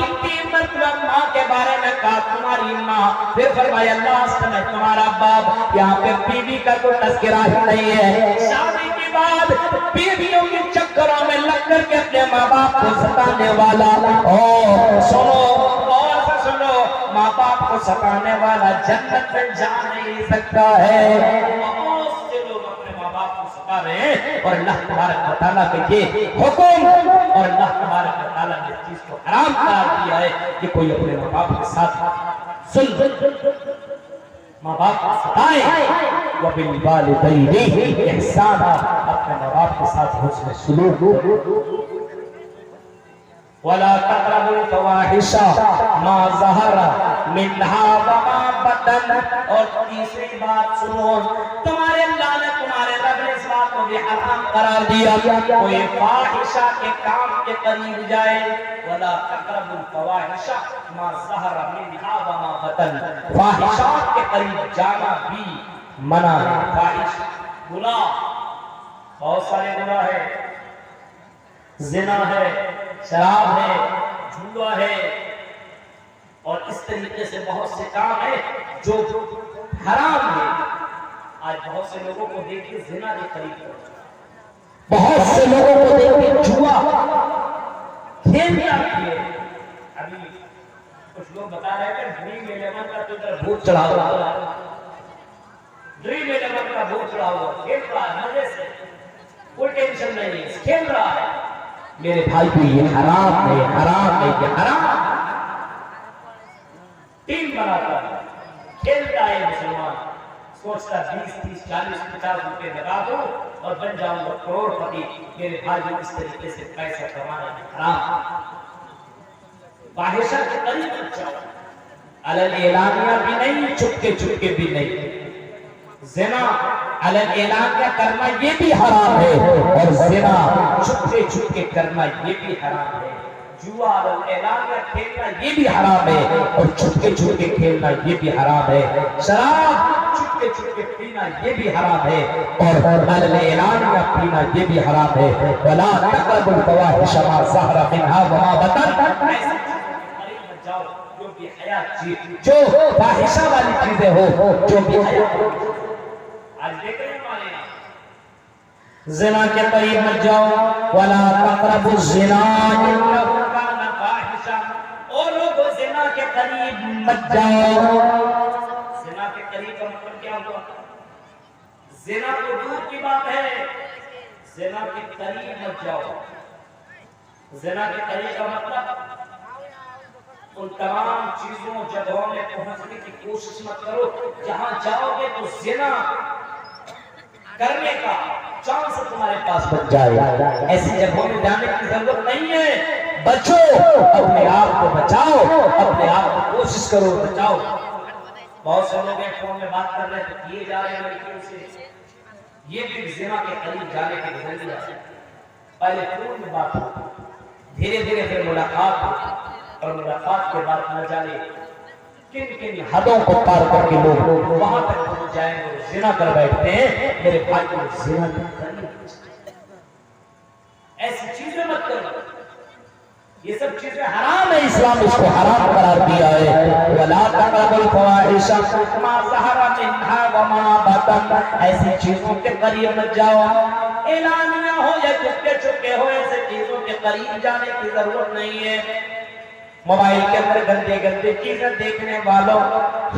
مرتبہ ماں کے بارے میں کہا تمہاری ماں، پھر فرمایا لاسٹ میں تمہارا باپ۔ یہاں پہ بیوی کا کوئی تذکرہ ہی نہیں ہے۔ شادی کے بعد بیویوں کے چکروں میں لگ کر کے اپنے ماں باپ کو ستانے والا، سنو اور سے سنو، ماں باپ کو ستانے والا جنت میں جا نہیں سکتا ہے۔ بہت سے لوگ اپنے ماں باپ کو ستا رہے ہیں اور اللہ تبارک و تعالیٰ کے یہ حکم اور اللہ تبارک و تعالیٰ نے اس چیز کو حرام قرار دیا ہے کہ کوئی اپنے ماں باپ کے ساتھ ماں باپ کو ستائے۔ وَبِالْوَالِدَيْنِ إِحْسَانًا، اپنے ماں باپ کے ساتھ حسن سلوک۔ وَلَا تَقْرَبُوا الْفَوَاحِشَ مَا ظَهَرَ مِنْهَا وَمَا بَطَنَ۔ اور تیسری بات سنو، تمہارے اللہ نے، تمہارے رب نے اس بات کو بھی حرام قرار دیا کوئی فاحشہ کے کام کے قریب جائے۔ وَلَا تَقْرَبُوا الْفَوَاحِشَ مَا ظَهَرَ مِنْهَا وَمَا بَطَنَ، فاحشات کے قریب جانا بھی منع ہے۔ فاحش گناہ، بہت سارے گناہ ہے، زنا ہے، شراب ہے، جوا ہے، اور اس طریقے سے بہت سے کام ہیں جو حرام ہے۔ آج بہت سے لوگوں کو دیکھ کے زنا کے قریب ہو جائے، بہت سے لوگوں کو دیکھ کے جوا کھیلنے آتی ہے۔ ابھی کچھ لوگ بتا رہے ہیں کہ ڈریم 11 کا تو ادھر بھوت چڑھا ہوا ہے، ڈریم 11 کا بھوت چڑھا ہوا، کھیل رہا ہے مزے سے، کوئی ٹینشن نہیں ہے، کھیل رہا ہے۔ میرے بھائی کو یہ حرام ہے، حرام ہے، یہ حرام۔ ٹیم بناتا ہے، کھیلتا ہے مسلمان، سوچتا 20 30 40 50 روپے لگا دوں اور بن جاؤں گا کروڑ پتی۔ میرے بھائی کو اس طریقے سے پیسہ کمانا حرام۔ فاحشہ کے قریب مت جاؤ، علل اعلانیہ بھی نہیں، چھپکے چھپکے بھی نہیں۔ زنا اعلان کا کرنا یہ بھی حرام ہے، اور زنا چھپے چھپے کرنا یہ بھی حرام ہے، جوا اعلان کا کھیلنا یہ بھی حرام ہے، اور چھپے چھپے کھیلنا یہ بھی حرام ہے، شراب چھپے چھپے پینا یہ بھی حرام ہے، اور اعلان کا پینا یہ بھی حرام ہے۔ ولا تقربوا الفواحش ما ظهر منها وما بطن، جو بھی حیا چیز، جو فاحشہ والی چیزیں ہو، جو بھی حیا، آج دیکھ رہے ہیں ہمارے یہاں زنا کے قریب مت جاؤ، ولا تقربوا الزنا انه كان فاحشا، اور لوگوں زنا کے قریب مت جاؤ۔ زنا کے قریب کا مطلب کیا ہوا؟ زنا تو دور کی بات ہے، زنا کے قریب مت جاؤ۔ زنا کے قریب کا مطلب ان تمام چیزوں جگہوں میں پہنچنے کی کوشش مت کرو جہاں جاؤ گے تو زنا کرنے کا چانس تمہارے پاس بچ جائے۔ ایسی جگہوں میں جانے کی ضرورت نہیں ہے، بچو، اپنے آپ کو بچاؤ، اپنے آپ کو کوشش کرو بچاؤ۔ بہت سے لوگ ایک فون میں بات کر رہے ہیں تو کیے جا رہے ہیں لڑکیوں سے، یہ بھی زنا کے قریب جانے کے ذریعہ ہے۔ پہلے فون میں بات ہو، دھیرے دھیرے پھر ملاقات ہو، اور ملاقات کے بعد نہ جانے کن کن حدوں کو پار کر کے لوگ وہاں تک پہنچ جائیں گے، زنا کر بیٹھتے ہیں۔ میرے بھائی کو زنا کرنا، ایسی چیزیں مت کرو، یہ سب چیزیں حرام ہے، اسلام اس کو حرام قرار دیا ہے۔ ولا تقربوا الفواحش ما ظهر منها وما بطن، ایسی چیزوں کے قریب مت جاؤ، اعلانیہ ہو یا چپکے چپکے ہو، ایسے چیزوں کے قریب جانے کی ضرورت نہیں ہے۔ موبائل کے اندر گندے گندے چیزیں دیکھنے والوں،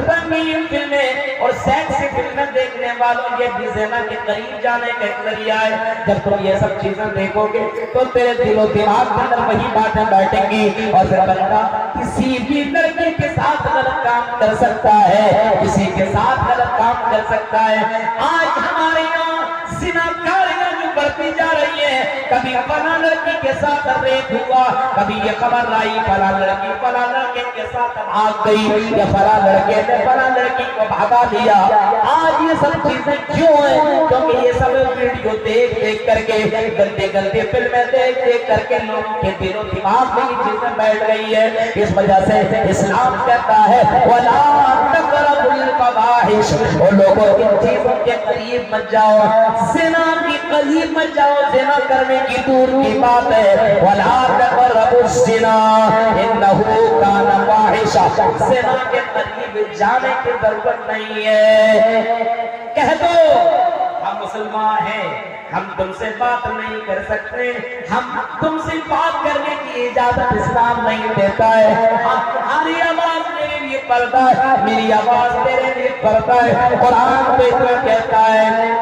رنگین فلمیں اور سیکسی فلمیں دیکھنے والوں، یہ بھی زنا کے قریب جانے کا ایک ذریعہ ہے۔ جب تم یہ سب چیزیں دیکھو گے تو تیرے دل و دماغ کے اندر وہی باتیں بیٹھیں گی، اور پھر بندہ کسی بھی لڑکی کے ساتھ غلط کام کر سکتا ہے، کسی کے ساتھ غلط کام کر سکتا ہے۔ آج ہمارے یہاں زناکاریاں جو بڑھتی جا رہی ہے، کبھی فلاں لڑکی کے ساتھ ریپ ہوا، کبھی یہ خبر آئی فلاں لڑکی فلاں لڑکے کے ساتھ بھاگ گئی، یا فلاں لڑکے نے فلاں لڑکی کو بھگا دیا۔ آج یہ سب چیزیں کیوں ہیں؟ کیونکہ یہ سب ویڈیو دیکھ دیکھ کر کے، گندے گندے فلمیں دیکھ دیکھ کر کے لوگوں کے دل و دماغ میں یہ چیزیں بیٹھ گئی ہے۔ اس وجہ سے اسلام کہتا ہے وَلَا تَقْرَبُوا الْفَوَاحِشَ، اور لوگوں ان چیزوں کے قریب مت جاؤ، زنا کے قریب مت جاؤ، زنا کرنے کی دور کی بات ہے۔ وَلَا تَقْرَبُوا الزِّنَا إِنَّهُ كَانَ فَاحِشًا، زنا کے قریب جانے کی ضرورت نہیں ہے۔ کہہ دو ہم مسلمان ہیں، ہم تم سے بات نہیں کر سکتے، ہم تم سے بات کرنے کی اجازت اسلام نہیں دیتا ہے، ہماری آواز میرے لیے پردہ ہے، میری آواز تیرے لیے پردہ ہے۔ قرآن تو اتنا کہتا ہے،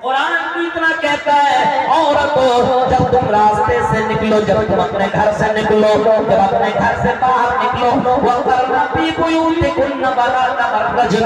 قرآن بھی اتنا کہتا ہے، عورتوں جب تم راستے سے نکلو، جب تم اپنے گھر سے نکلو، جب اپنے گھر سے باہر نکلو، وَقَرْنَ فِي بُيُوتِكُنَّ وَلَا تَبَرَّجْنَ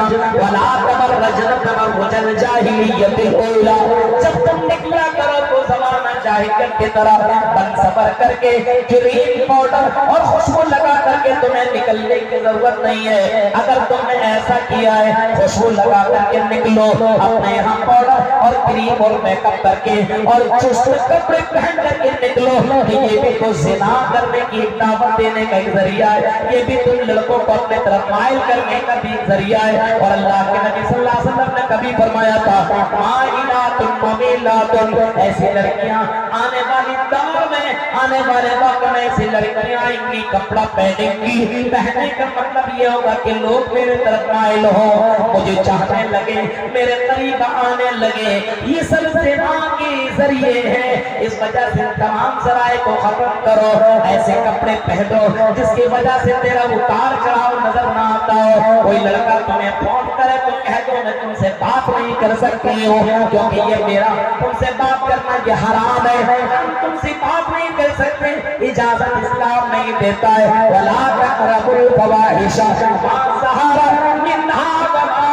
تَبَرُّجَ الْجَاهِلِيَّةِ الْأُولَىٰ، جب تم نکلا کرو تو زمانہ جاہلیت کی طرح بن صبر کر کے، کریم پاؤڈر اور خوشبو لگا کر کے تمہیں نکلنے کی ضرورت نہیں ہے۔ اگر تم نے ایسا کیا ہے، خوشبو لگا کر کے نکلو، اپنے یہاں پاؤڈر اور کریم اور میک اپ کر کے اور چست کپڑے پہن کر کے نکلو، یہ بھی تو زنا کرنے کی دعوت دینے کا ایک ذریعہ ہے، یہ بھی تم لڑکوں کو اپنے طرف مائل کرنے کا بھی ذریعہ ہے۔ اور اللہ کے نبی صلی اللہ علیہ وسلم نے کبھی فرمایا تھا مائلات ممیلات، ایسی لڑکیاں آنے والی دور میں، آنے والے وقت میں ایسی لڑکیاں آئیں گی، کپڑا پہنیں گی، پہننے کا مطلب یہ ہوگا کہ لوگ میرے طرف مائل ہوں، مجھے چاہنے لگے، میرے قریب آنے لگے، یہ سب زنا کے ذریعے ہیں۔ اس وجہ سے تمام ذرائع کو ختم کرو، ایسے کپڑے پہنو جس کی وجہ سے تیرا اتار چڑھاؤ نظر نہ آتا ہو۔ کوئی لڑکا تمہیں فون کرے تو کہہ دو میں تم سے بات نہیں کر سکتی ہوں، کیونکہ یہ میرا تم سے بات کرنا یہ حرام ہے، ہم تم سے بات نہیں کر سکتے، اجازت اسلام نہیں دیتا ہے۔ وَلَا تَقْرَبُوا الْفَوَاحِشَ مَا ظَهَرَ مِنْهَا وَمَا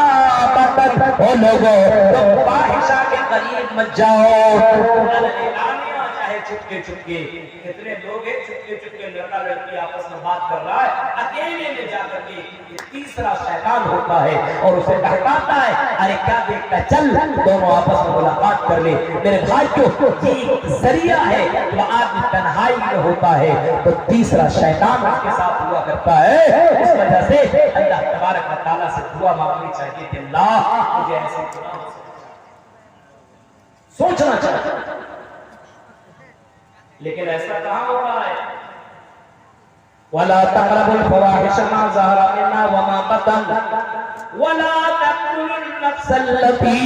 بَطَنَ، او لوگوں تم فاحشہ کے قریب مت جاؤ، چاہے چھپکے چھپکے۔ کتنے لوگ ہیں چھپکے چھپکے لڑکا لڑکی آپس میں بات کر رہا ہے، اکیلے میں جا کر کے تیسرا شیطان ہوتا ہے اور اسے ڈھکاتا ہے، ارے کیا دیکھتا ہے، چل دونوں آپس میں ملاقات کر لے۔ میرے بھائیو یہ ذریعہ ہے جو آدمی تنہائی میں ہوتا ہے تو تیسرا شیطان اس کے ساتھ ہوا کرتا ہے۔ اس وجہ سے اللہ تبارک و تعالیٰ سے دعا مانگنی چاہیے کہ اللہ مجھے ایسے گناہوں سے سوچنا چاہیے، لیکن ایسا کہاں ہو رہا ہے؟ وَلَا تَقْرَبُوا الْفَوَاحِشَ مَا ظَهَرَ مِنْهَا وَمَا بَطَنَ وَلَا تَقْتُلُوا النَّفْسَ الَّتِي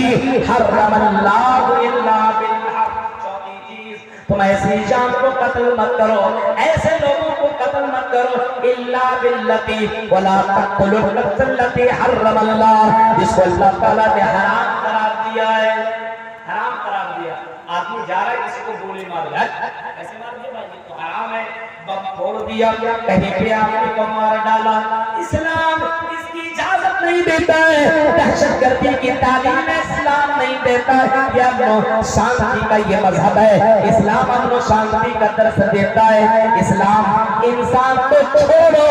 حَرَّمَ اللَّهُ إِلَّا بِالْحَقِّ۔ چوتھی چیز، تم ایسی جان کو قتل مت کرو، ایسے لوگوں کو قتل مت کرو، إِلَّا بِالَّتِي وَلَا تَقْتُلُوا النَّفْسَ الَّتِي حَرَّمَ اللَّهُ، جس کو اللہ تعالیٰ نے حرام قرار دیا ہے، حرام قرار دیا۔ آدمی جا رہا ہے کسی کو گولی مار دیا، ایسے مار دیا بھائی تو حرام ہے، بم پھوڑ دیا، کہیں پہ آدمی کو مار ڈالا، اسلام اس کی اجازت نہیں دیتا ہے، دہشت گردی کی تعلیم اسلام نہیں دیتا ہے، یہ امن و شانتی کا یہ مذہب ہے، اسلام امن و شانتی کا درس دیتا ہے، اسلام انسان کو چھوڑو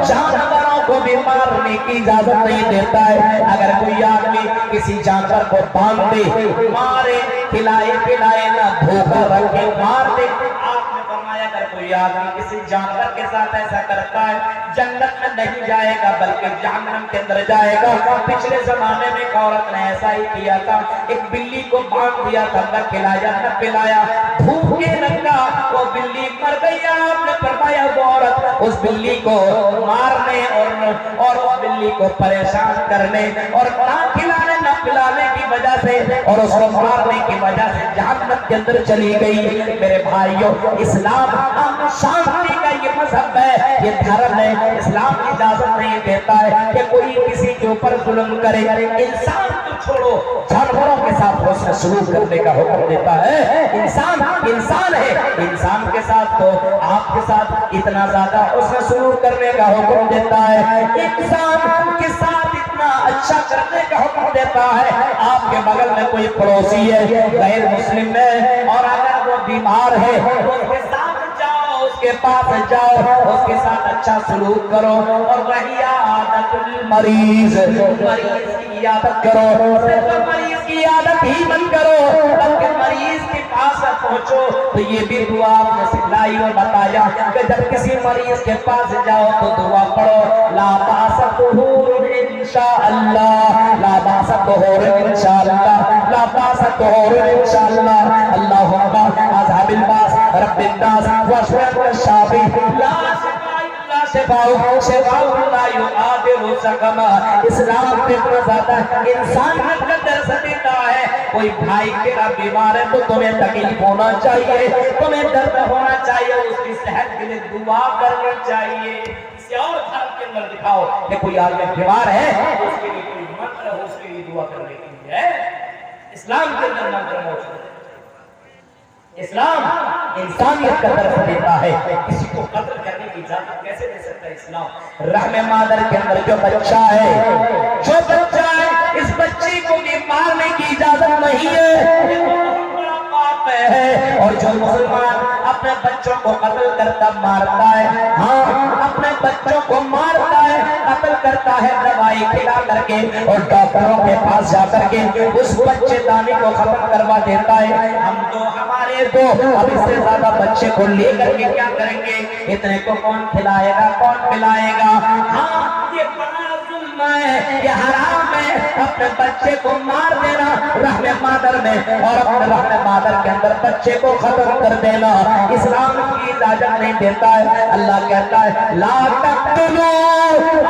جانوروں کو بھی مارنے کی اجازت نہیں دیتا ہے۔ اگر کوئی آدمی کسی جانور کو باندھ دے، مارے، کھلائے پلائے نہ، دھوکہ رکھے مار دے، آپ نے فرمایا اگر کوئی آدمی کسی جانور کے ساتھ ایسا کرتا ہے جنت میں نہیں جائے گا بلکہ جہنم کے اندر جائے گا۔ پچھلے زمانے میں ایک عورت نے ایسا ہی کیا تھا، ایک بلی کو باندھ دیا تھا، نہ کھلایا نہ پلایا، بھوکے رکھا، وہ بلی مر گئی۔ آپ نے فرمایا وہ عورت اس بلی کو مارنے اور اس بلی کو پریشان کرنے اور نہ کھلانے نہ پلانے کی وجہ سے اور اس کو مارنے کی وجہ سے جہنم کے اندر چلی گئی۔ میرے بھائیوں، اسلام شانتی کا یہ مذہب ہے، یہ دھرم ہے، اسلام اجازت نہیں دیتا ہے کہ کوئی کسی کے اوپر ظلم کرے۔ انسان تو چھوڑو، جانوروں کے ساتھ حسن سلوک کرنے کا حکم دیتا ہے۔ انسان ہے، انسان کے ساتھ تو آپ کے ساتھ اتنا زیادہ حسن سلوک کرنے کا حکم دیتا ہے، انسان کے ساتھ اتنا اچھا کرنے کا حکم دیتا ہے۔ آپ کے بغل میں کوئی پڑوسی ہے غیر مسلم ہے اور اگر وہ بیمار ہے اس کے ساتھ جاؤ، اس کے پاس جاؤ، اس کے ساتھ اچھا سلوک کرو، اور وہی عادت المریض، مریض کی عادت کرو، صرف مریض کی عادت ہی مت کرو بلکہ مریض کے پاس پہنچو۔ تو یہ بھی دعا آپ نے سکھلائی اور بتایا کہ جب کسی مریض کے پاس جاؤ تو دعا پڑھو، لا باس طہور انشاءاللہ، لا باس طہور انشاءاللہ، لا باس طہور انشاءاللہ، اللہم اذھب الباس رب الناس واشف الشافی، لا شفاء لا یغادر سقما۔ اسلام پہ اتنا زیادہ انسانیت کا درس دیتا ہے، کوئی بھائی تیرا بیمار ہے تو تمہیں تکلیف ہونا چاہیے، تمہیں درد ہونا چاہیے، اس کی صحت کے لیے دعا کرنا چاہیے۔ کسی اور دھرم کے اندر دکھاؤ کہ کوئی آدمی بیمار ہے اس کے لیے کوئی منتر ہو، اس کے لیے دعا کرنے کے لیے ہے؟ اسلام کے اندر منتر موجود ہے۔ اسلام انسانیت کا درس دیتا ہے، کسی کو قتل کرنے کی اجازت کیسے دے سکتا ہے اسلام؟ رحم مادر کے اندر جو بچہ ہے اس بچے کو بھی مارنے کی اجازت نہیں ہے، یہ بہت بڑا پاپ ہے۔ اور جو مسلمان اپنے بچوں کو قتل کرتا مارتا ہے، ہاں اپنے بچوں کو مارتا ہے، قتل کرتا ہے دوائی کھلا کر کے اور ڈاکٹروں کے پاس جا کر کے اس بچے دانی کو ختم کروا دیتا ہے، ہم تو ہمارے تو اب اس سے زیادہ بچے کو لے کر کے کیا کریں گے؟ اتنے کو کون کھلائے گا، کون پلائے گا؟ ہاں یہ بڑا ظلم ہے، یہ حرام ہے، اپنے بچے کو مار دینا رحم مادر میں اور اپنے رحم مادر کے اندر بچے کو ختم کر دینا اسلام کی اجازت نہیں دیتا ہے۔ اللہ کہتا ہے لا تقتلوا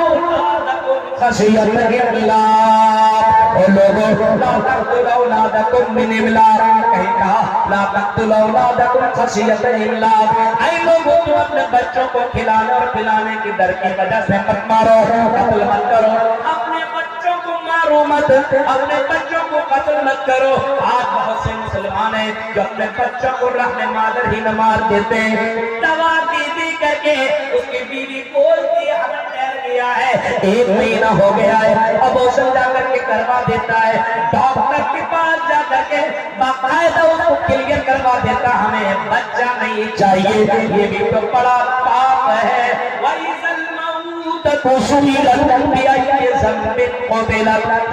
اولادکم خشیۃ املاق، اے لوگوں لا تقتلوا اولادکم من املاق، کہیں کہا لا تقتلوا اولادکم خشیۃ املاق، اے لوگوں تم اپنے بچوں کو کھلانے اور پلانے کی ڈر کی وجہ سے مت مارو، قتل مت کرو، اپنے بچوں کو مارو مت، اپنے بچوں کو قتل مت کرو۔ آج بہت سے مسلمان ہیں جو اپنے بچوں کو رحم مادر ہی نہ مار دیتے ہیں، دوا دی کر کے اس کی بیوی بولتی حمل ٹھہر گیا ہے، 1 مہینہ ہو گیا ہے، ابورشن جا کر کے کروا دیتا ہے، ڈاکٹر کے پاس جا کر کے باقاعدہ اس کو کلیئر کروا دیتا ہمیں بچہ نہیں چاہیے، یہ بھی تو بڑا پاپ ہے۔ وَإِذَا الْمَوْءُودَةُ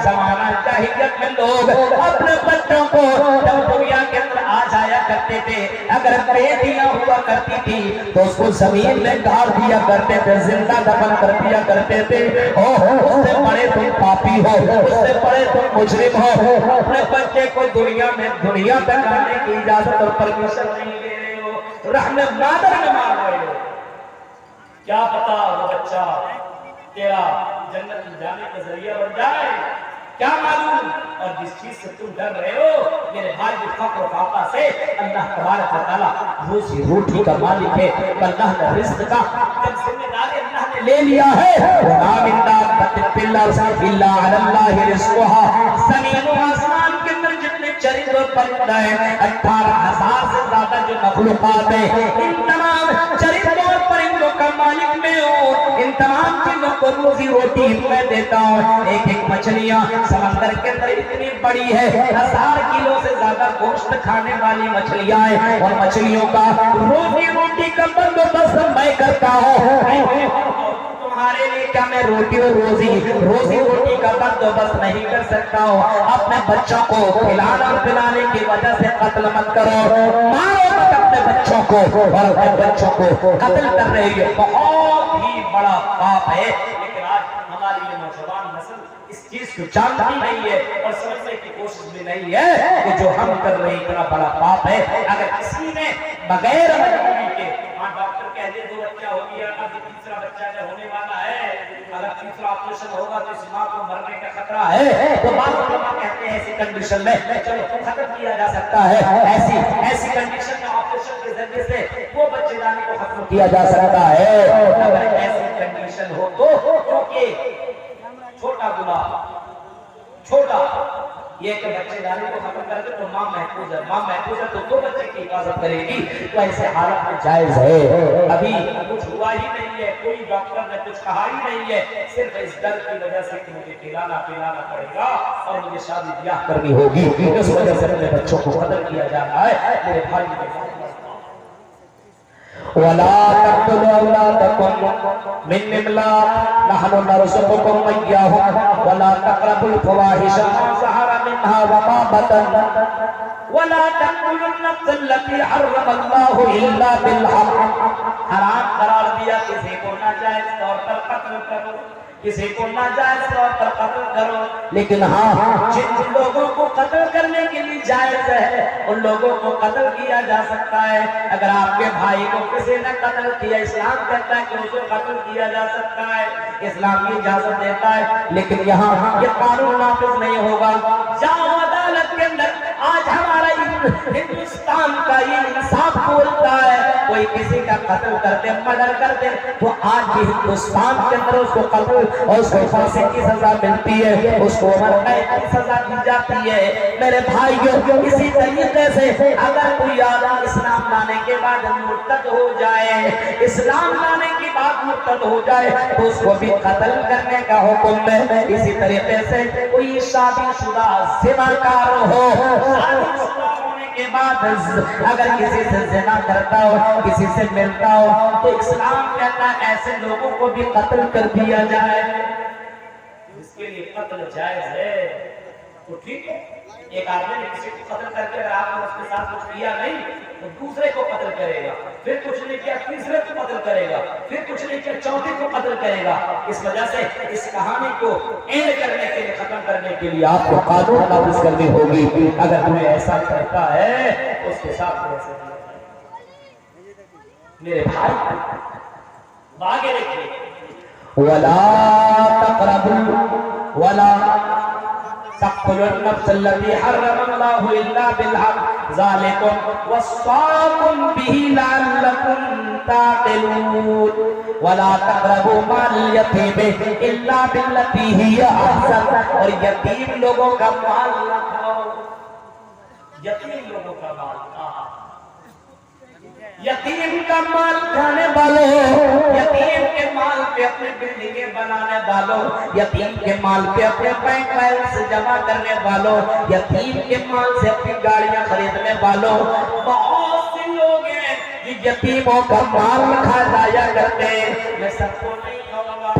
زمانہ جاہلیت میں لوگ اپنے بچوں کو جب دنیا کے اندر آ جایا کرتے تھے، اگر بیٹیاں ہوا کرتی تھی تو اس کو زمین میں گاڑ دیا کرتے تھے، زندہ دفن کر دیا کرتے تھے۔ اس سے بڑے تم پاپی ہو، اس سے بڑے تم مجرم ہو، اپنے بچے کو دنیا تک آنے کی اجازت اور پرمیشن نہیں دے رہے ہو، رحم مادر میں مار رہے ہو۔ کیا پتا وہ بچہ تیرا جنت میں جانے کا ذریعہ بن جائے، کیا معلوم؟ اور جس چیز سے تم ڈر رہے ہو میرے بھائی، فقر و فاقہ سے اللہ تبارک و تعالیٰ روزی روٹی کا مالک ہے، اللہ نے رزق کا جب ذمہ داری اللہ نے لے لیا ہے، وَمَا مِن دَابَّةٍ فِي الْأَرْضِ إِلَّا عَلَى اللَّهِ رِزْقُهَا، زمین و آسمان کے اندر جتنے چرند اور پرندہ ہیں، 18,000 سے زیادہ جو مخلوقات ہیں، ان تمام چرندوں اور پرندوں کا مالک میں ہوں، ان تمام چیزوں کو روزی روٹی میں دیتا ہوں۔ ایک ایک مچھلیاں سمندر کے اندر اتنی بڑی ہے، 1000 کلو سے زیادہ گوشت کھانے والی مچھلیاں ہیں، اور مچھلیوں کا روزی روٹی کا بندوبست میں کرتا ہوں۔ تمہارے لیے کیا میں روزی روٹی کا بندوبست نہیں کر سکتا ہوں؟ اپنے بچوں کو کھلانا اور پلانے کی وجہ سے قتل مت کرو، مارو مت اپنے بچوں کو، اور اپنے بچوں کو قتل کر رہے ہیں، بہت ہی بڑا پاپ ہے۔ لیکن آج ہماری یہ نوجوان نسل اس چیز کو جانتی نہیں ہے اور سمجھنے کی کوشش بھی نہیں ہے کہ جو ہم کر رہے ہیں اتنا بڑا پاپ ہے۔ اگر کسی نے بغیر مجبوری کے، ڈاکٹر کہہ دے 2 بچہ ہو گیا، اب تیسرا بچہ اگر ہونے والا ہے، اگر تیسرا آپریشن ہوگا تو اس ماں کو مرنے کا خطرہ ہے، تو بعض علماء کہتے ہیں ایسی کنڈیشن میں چلو ختم کیا جا سکتا ہے، ایسی کنڈیشن میں آپریشن کے ذریعے سے وہ بچے دانی کو ختم کیا جا سکتا ہے۔ اگر ایسی کنڈیشن ہو تو کیونکہ چھوٹا گناہ، چھوٹا یہ کہ بچے دانی کو ختم کر کے تو ماں محفوظ ہے تو 2 بچے کی حفاظت کرے گی، تو ایسے حالت میں جائز ہے۔ ابھی کچھ ہوا ہی نہیں ہے، کوئی ڈاکٹر نے کچھ کہا ہی نہیں ہے، صرف اس ڈر کی وجہ سے کہ مجھے پلانا پڑے گا اور مجھے شادی بیاہ کرنی ہوگی، اس وجہ سے اپنے بچوں کو قتل کیا جا رہا ہے۔ میرے بھائی وَلَا تَقْتُلُوا أَوْلَادَكُم مِّنْ إِمْلَاقٍ نَحْنُ نَرْزُقُكُمْ وَإِيَّاهُمْ وَلَا تَقْرَبُوا الْفَوَاحِشَ مَا ظَهَرَ مِنْهَا وَمَا بَطَنَ وَلَا تَقْتُلُوا النَّفْسَ الَّتِي حَرَّمَ اللَّهُ إِلَّا بِالْحَقِّ، حرام قرار دیا کسی کو ناجائز طور پر قتل کرو، کسی کو ناجائز طور پر قتل کرو، لیکن ہاں جن لوگوں کو قتل کرنے کے لیے جائز ہے ان لوگوں کو قتل کیا جا سکتا ہے۔ اگر آپ کے بھائی کو کسی نے قتل کیا، اسلام کہتا ہے کہ اسے قتل کیا جا سکتا ہے، اسلام کی اجازت دیتا ہے، لیکن یہاں یہ قانون نافذ نہیں ہوگا۔ جاؤ عدالت کے اندر، آج ہمارا ہندوستان کا یہ انصاف بولتا ہے، کوئی کسی کا قتل کرتے مرڈر کرتے تو آج بھی ہندوستان کے اندر اس کو قتل اور اس کو پھانسی کی سزا ملتی ہے، اس کو عمر قید کی سزا دی جاتی ہے۔ میرے بھائیوں، اسی طریقے سے اگر کوئی آدمی اسلام لانے کے بعد مرتد ہو جائے، اسلام لانے کے بعد مرتد ہو جائے تو اس کو بھی قتل کرنے کا حکم ہے۔ اسی طریقے سے کوئی شادی شدہ زناکار ہو، شادی شدہ ہونے کے بعد اگر کسی سے زنا کرتا ہو، کسی سے ملتا ہو، تو اسلام کہتا ہے ایسے لوگوں کو بھی قتل کر دیا جائے۔ اس کے لیے قتل جائز ہے تو ٹھیک ہے، ایک آدمی نے کسی کو قتل کر کے اگر آپ نے اس کے ساتھ کچھ کیا نہیں تو دوسرے کو قتل کرے گا، پھر کچھ نہیں کیا تیسرے کو قتل کرے گا، پھر کچھ نہیں کیا چوتھے کو قتل کرے گا۔ اس وجہ سے اس کہانی کو اینڈ کرنے کے لیے، ختم کرنے کے لیے آپ کو قانون نافذ کرنی ہوگی۔ اگر کوئی ایسا کرتا ہے اس کے ساتھ ایسے میرے بھائی آگے دیکھیے، وَلَا تَقْرَبُوا وَلَا تَقْتُلُوا النَّفْسَ الَّتِي حَرَّمَ اللَّهُ إِلَّا بِالْحَقِّ ذَلِكُمْ وَصَّاكُمْ بِهِ لَعَلَّكُمْ تَعْقِلُونَ وَلَا تَقْرَبُوا مَالَ الْيَتِيمِ إِلَّا بِالَّتِي هِيَ أَحْسَنُ، اور یتیم لوگوں کا مال نہ کھاؤ، یتیم لوگوں کا مال نہ، یتیم کا مال کھانے والوں، یتیم کے مال پہ اپنے بلڈنگیں بنانے والوں، یتیم کے مال پہ اپنے بینک بیلنس جمع کرنے والوں، یتیم کے مال سے اپنی گاڑیاں خریدنے والوں، بہت سے لوگ ہیں جو یتیموں کا مال کھا جایا کرتے ہیں۔ میں سب کو نہیں کہوں گا،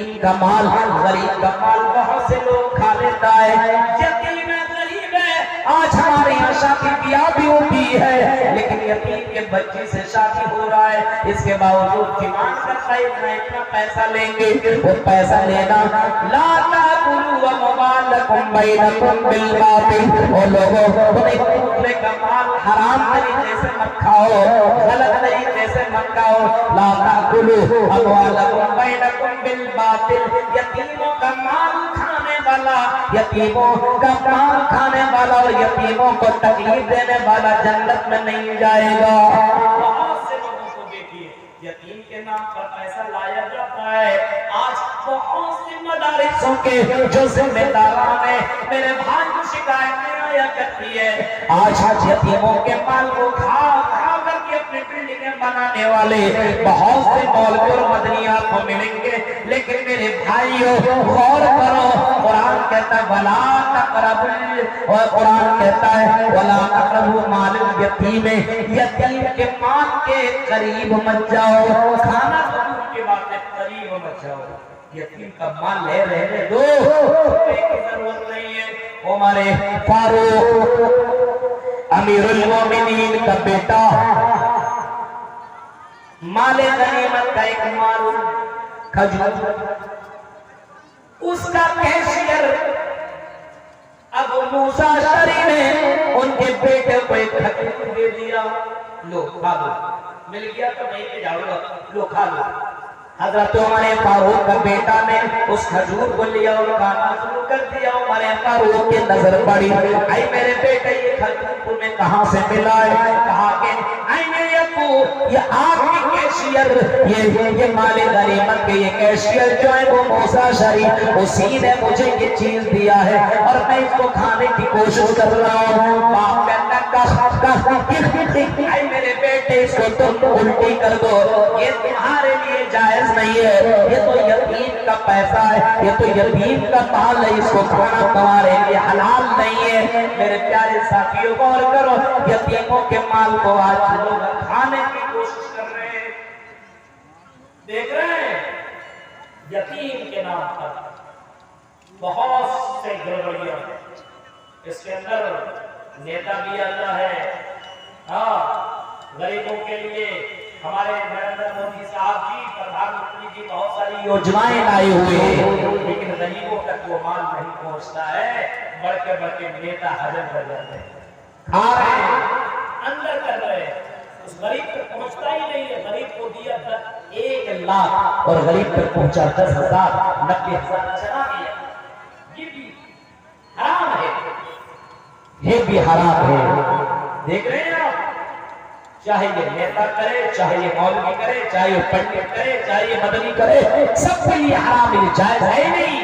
یتیم کا مال، غریب کا مال بہت سے لوگ کھا لیتا ہے. یتیم ہے، غریب ہے. آج ہمارے یہاں شادی بیاہ بھی ہوتی ہے لیکن یتیم کے بچے سے شادی ہو رہا ہے، اس کے باوجود ڈیمانڈ کرتا ہے اتنا پیسہ لیں گے. وہ پیسہ لینا لا تاکلوا اموالکم بینکم بالباطل. اور لوگوں تم ایک دوسرے کا مال حرام طریقے سے مت کھاؤ، غلط طریقے سے مت کھاؤ. لا تاکلوا اموالکم بینکم بالباطل. یتیموں کا مال کھانے والا، یتیموں کا مال کھانے والا اور یتیموں کو تکلیف دینے والا جنت میں نہیں جائے گا. بہت سے لوگوں کو دیکھیے یتیم کے نام پر پیسہ لایا جاتا ہے. آج بہت سی مدارسوں کے جو ذمہ داران ہیں میرے بھائی کو شکایتیں آیا کرتی ہے. آج یتیموں کے مال کو کھا کر کے اپنی بلڈنگیں بنانے والے بہت سے مولوی اور مدنیات کو ملیں گے. لیکن میرے بھائیوں غور کرو، قرآن کہتا ہے وَلَا تَقْرَبُوا، اور قرآن کہتا ہے وَلَا تَقْرَبُوا مَالَ الْيَتِيمِ. یتیم کے مال کے قریب مت جاؤ. کھانا تو دور کی بات ہے، قریب مت جاؤ. یتیم کا مال لے رہے دو، کی ضرورت نہیں ہے. ہمارے فاروق امیر المومنین کا بیٹا مال غنیمت کا ایک مال کھجور، اس کا کیشیئر ابو موسیٰ اشعری نے ان کے بیٹے کو ایک کھجور دے دیا. لو کھا لو، مل گیا تو نہیں کہ جاؤ گا، لو کھا لو. حضرت عمر فاروق کا بیٹا نے اس کھجور کو لیا اور کھانا شروع کر دیا. عمر فاروق کی نظر پڑی، اے میرے بیٹے یہ کھجور تمہیں کہاں سے ملا ہے؟ کہا کہ اے میرے ابو یہ آپ کی کیشیئر، یہ مال غنیمت کے یہ کیشیئر جو ہے وہ موسیٰ اشعری اسی نے مجھے یہ چیز دیا ہے اور میں اس کو کھانے کی کوشش کر رہا ہوں. باپ کہتا اے میرے بیٹے اس کو تم الٹی کر دو، یہ تمہارے لیے جائز نہیں ہے، یہ تو یتیم کا پیسہ ہے، یہ تو یتیم کا مال ہے، اس کو کھانا تمہارے لیے حلال نہیں ہے. میرے پیارے ساتھیوں غور کرو، یتیموں کے مال کو آج لوگ کھانے کی کوشش کر رہے ہیں. دیکھ رہے ہیں یتیم کے نام پر بہت سے گڑبڑیاں. اس کے اندر نیتا بھی اللہ ہے. ہاں غریبوں کے لیے ہمارے نریندر مودی صاحب جی، پردھان منتری جی بہت ساری یوجنائیں لائے ہوئے ہیں لیکن غریبوں تک وہ مال نہیں پہنچتا ہے. بڑھ کے نیتا حجم کر جاتے ہیں، کھا رہے ہیں، اندر کر رہے ہیں، اس غریب تک پہنچتا ہی نہیں ہے. غریب کو دیا 1 لاکھ اور غریب تک پہنچا 10,000 90,000 چلا گیا. یہ بھی حرام ہے، یہ بھی حرام ہے. دیکھ رہے ہیں آپ، چاہے یہ نیتا کرے، چاہے یہ مولوی کرے، چاہے یہ پنڈت کرے، چاہے یہ مدنی کرے، سب کے لیے حرام ہے، جائز ہے نہیں.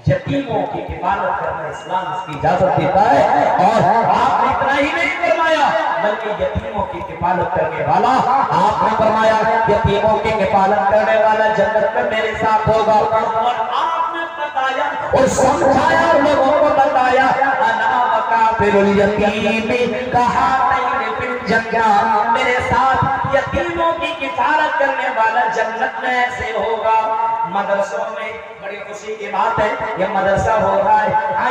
یتیموں کی کفالت کرنا اسلام اس کی اجازت دیتا ہے. اور آپ نے اتنا ہی نہیں فرمایا بلکہ یتیموں کی کفالت کرنے والا، آپ نے فرمایا یتیموں کی کفالت کرنے والا جنت میں میرے ساتھ ہوگا. اور آپ نے بتایا اور سمجھایا، لوگوں کو بتایا انا وکافل الیتیم کہاتین فی الجنہ، میرے ساتھ یتیموں کی کفالت کرنے والا جنت میں ایسے ہوگا. مدرسوں میں بڑی خوشی کی بات ہے، یہ مدرسہ ہو رہا ہے. ہاں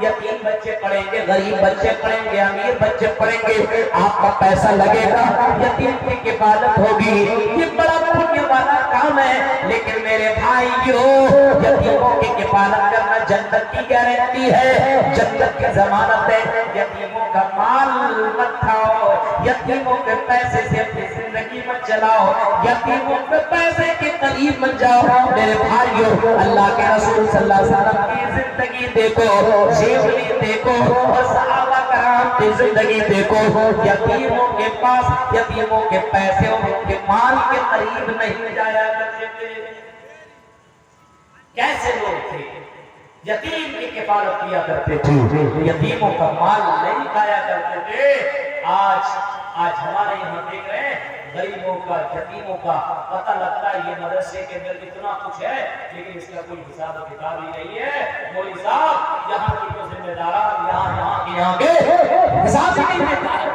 یتیم بچے پڑھیں گے، غریب بچے پڑھیں گے، امیر بچے پڑھیں گے، آپ کا پیسہ لگے گا، یتیم کی کفالت ہوگی. یہ بڑا پنیہ والا کام ہے. لیکن میرے بھائیو، یتیموں کی کفالت کرنا جنت کی گارنٹی ہے، جنت کی ضمانت ہے. یتیموں کا مال مت کھاؤ، یتیموں کے پیسے سے اپنی زندگی مت چلاؤ، یتیموں کے پیسے کے قریب مت جاؤ. میرے بھائیو، اللہ کے رسول صلی اللہ علیہ وسلم کی زندگی دیکھو، جیولی دیکھو اور صحابہ کرام کی زندگی دیکھو. یتیموں کے پاس یتیموں کے پیسے اور ان کے مال کے قریب نہیں جایا کرتے تھے. کیسے لوگ تھے؟ یتیم کی کفالت کیا کرتے تھے، یتیموں کا مال نہیں کھایا کرتے تھے. آج ہمارے یہاں دیکھ رہے ہیں غریبوں کا، یتیموں کا پتہ لگتا ہے. یہ مدرسے کے اندر اتنا کچھ ہے لیکن اس کا کوئی حساب و کتاب ہی نہیں ہے. مولوی صاحب یہاں کی جو ذمہ داران یہاں کے حساب ہی نہیں دیتا ہے.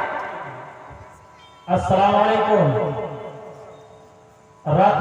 السلام علیکم. رات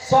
100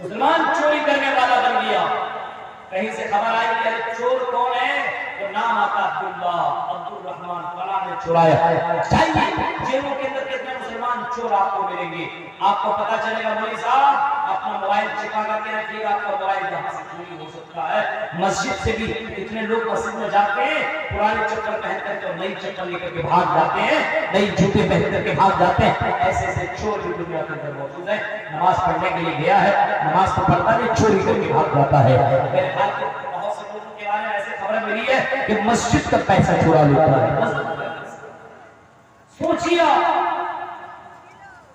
مسلمان چوری کرنے والا بن گیا. کہیں سے خبر آئی کہ چور کون ہے تو نام آتا عبداللہ عبد الرحمن فلاں نے چرایا. چاہیے جیلوں کے اندر کتنے مسلمان چور آپ کو ملیں گے. آپ کو پتا چلے گا مولوی صاحب اپنا موبائل چھپا کر کے رکھیے گا, آپ کا موبائل یہاں سے چوری ہو سکتا ہے. مسجد سے بھی اتنے لوگ مسجد میں جاتے ہیں پرانے چپل پہن کر کے نئی چپل لے کر کے بھاگ جاتے ہیں, نئی جوتے پہن کر کے بھاگ جاتے ہیں. ایسے ایسے چور بھی دنیا کے اندر موجود ہے. نماز پڑھنے کے لیے گیا ہے, نماز تو پڑھتا نہیں, چوری کر کے بھاگ جاتا ہے. میرے بھائی بہت سے لوگوں کے بارے میں ایسے خبریں ملی ہے کہ مسجد کا پیسہ چورا لیتا ہے. سوچیے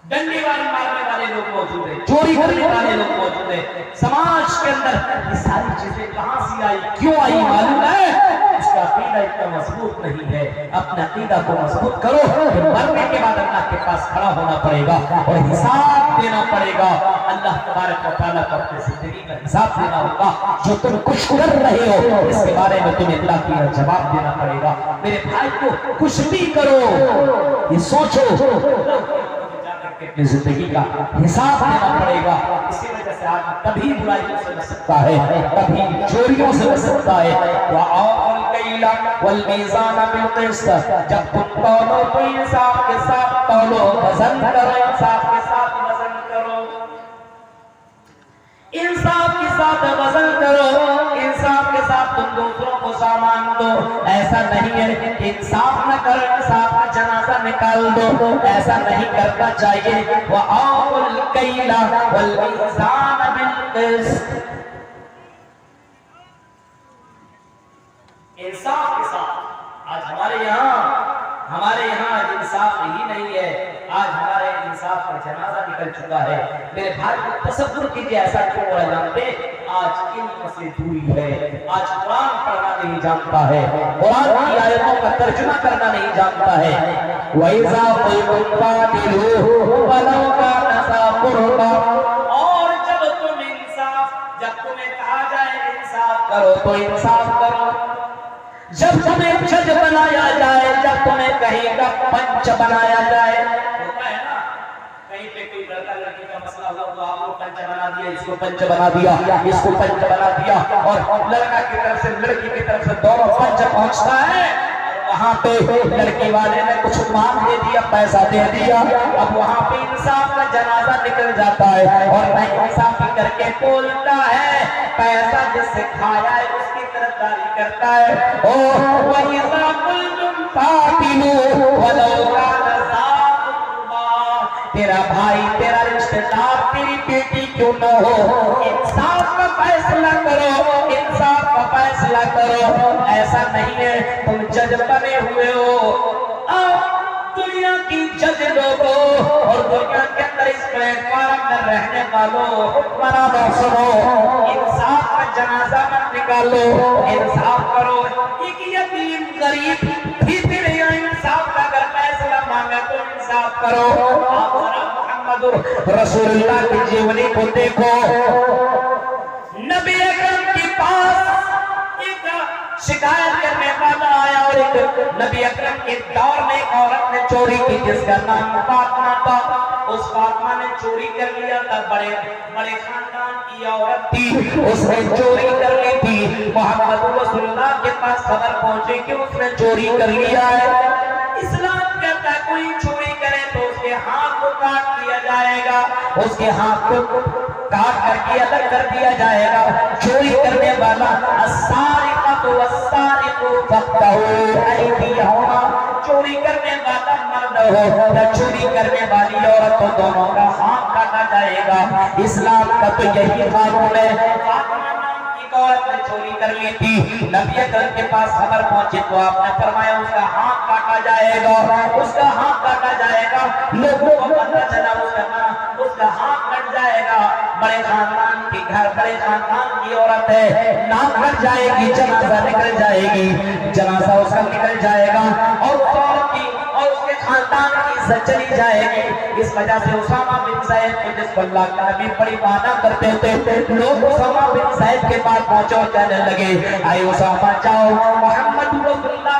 ڈنڈی مارنے والے لوگ موجود ہیں, چوری کرنے والے لوگ موجود ہیں. سماج کے اندر یہ ساری چیزیں کہاں سے آئی, کیوں آئی معلوم ہے؟ اس کا عقیدہ اتنا مضبوط نہیں ہے. اپنے عقیدہ کو مضبوط کرو, پھر مرنے کے بعد اللہ کے پاس کھڑا ہونا پڑے گا اور حساب دینا پڑے گا. اللہ تبارک و تعالیٰ کو اپنی زندگی کا حساب دینا ہوگا. جو تم کچھ کر رہے ہو اس کے بارے میں تمہیں اللہ کی جواب دینا پڑے گا. میرے بھائی کو کچھ بھی کرو, یہ سوچو اپنی زندگی کا حساب دینا پڑے گا. اسی وجہ سے آج کبھی برائیوں سے بچ سکتا ہے, کبھی چوریوں سے بچ سکتا ہے. وَأَوْفُوا الْكَيْلَ وَالْمِيزَانَ بِالْقِسْطِ, جب تم تولو تو انصاف کے ساتھ تولو, وزن کرو انصاف کے ساتھ وزن کرو, انصاف کے ساتھ وزن کرو, انصاف کے ساتھ تم دوسروں کو سامان دو. ایسا نہیں ہے کہ انصاف نہ کرو انصاف کا جنازہ نکال دو, ایسا نہیں کرنا چاہیے. وَأَوْفُوا الْكَيْلَ وَالْمِيزَانَ بِالْقِسْطِ, انصاف کے ساتھ. آج ہمارے یہاں انصاف ہی نہیں ہے. آج ہمارے انصاف کا جنازہ نکل چکا ہے. میرے بھائی کو تصور کیجئے ایسا کیوں ہو رہا ہے. آج علم سے دوری ہے, آج قرآن پڑھنا نہیں جانتا ہے, قرآن کی آیتوں کا ترجمہ کرنا نہیں جانتا ہے. وَإِذَا قُلْتُمْ فَاعْدِلُوا وَلَوْ كَانَ ذَا قُرْبَىٰ, اور جب تمہیں کہا جائے انصاف کرو تو انصاف کرو. جب تمہیں جج بنایا جائے, جب تمہیں کہیں گا پنچ بنایا جائے, ہوتا ہے نا کہیں پہ کوئی لڑکا لڑکی کا مسئلہ ہوا تو آپ کو پنچ بنا دیا, اس کو پنچ بنا دیا, اس کو پنچ بنا دیا, اور لڑکا کی طرف سے لڑکی کی طرف سے دونوں پنچ پہنچتا ہے. وہاں پہ لڑکی والے نے کچھ مال دے دیا, پیسہ دے دیا, اب وہاں پہ انصاف کا جنازہ نکل جاتا ہے اور میں انصافی کر کے بولتا ہے پیسہ جس سے کھایا ہے اس کی طرفداری کرتا ہے. وَإِذَا قُلْتُمْ فَاعْدِلُوا وَلَوْ كَانَ ذَا قُرْبَىٰ, تیرا بھائی, تیرا رشتہ دار, تیری بیٹی کیوں نہ ہو, انصاف کا فیصلہ کرو, انصاف کا فیصلہ کرو. ایسا نہیں ہے تم جج بنے ہوئے ہو. دنیا کی جج لوگوں اور دنیا کے اندر اس پلیٹ فارم میں رہنے والوں, حکمرانوں سنو, انصاف کا جنازہ مت نکالو, انصاف کرو. ایک یتیم غریب بھی تیرے یہاں انصاف کا اگر فیصلہ مانگا تو انصاف کرو. آپ ذرا محمد رسول اللہ کی جیونی کو دیکھو. نبی اکرم کے پاس ایک شکایت کرنے والا آیا اور ایک نبی اکرم کے دور میں ایک عورت نے چوری کی جس کا نام فاطمہ تھا. اس فاطمہ نے چوری کر لیا تھا, بڑے خاندان کی عورت تھی, اس نے چوری کر لی تھی. محمد رسول اللہ کے پاس خبر پہنچی کہ اس نے چوری کر لیا ہے. اسلام کہتا ہے کوئی چوری کرے تو اس کے ہاتھ کو کاٹ دیا جائے گا, اس کے ہاتھ کو کاٹ کر کے الگ کر دیا جائے گا. چوری کرنے والا السارق والسارق فاقطعوا ایدیہما, چوری کرنے والا مرد ہو یا چوری کرنے والی عورت ہو, دونوں کا ہاتھ کاٹا جائے گا. اسلام کا تو یہی قانون ہے. فاطمہ نام کی عورت نے چوری کر لی تھی, نبی اکرم کے پاس خبر پہنچی تو آپ نے فرمایا اس کا ہاتھ کاٹا جائے گا, اس کا ہاتھ کاٹا جائے گا. لوگوں کو پتہ چلا اس کا ہاتھ کٹ جائے گا. بڑے خاندان کی گھر, بڑے خاندان کی عورت ہے, نام کٹ جائے گی, جنازہ نکل جائے گی, جنازہ اس کا نکل جائے گا اور عورت کی اور اس کے خاندان کی عزت چلی جائے گی. اس وجہ سے اسامہ بن زید کو, جس کو اللہ کا نبی بڑی مانا کرتے تھے, لوگ اسامہ بن زید کے پاس پہنچے اور کہنے لگے اے اسامہ جاؤ محمد رسول اللہ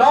9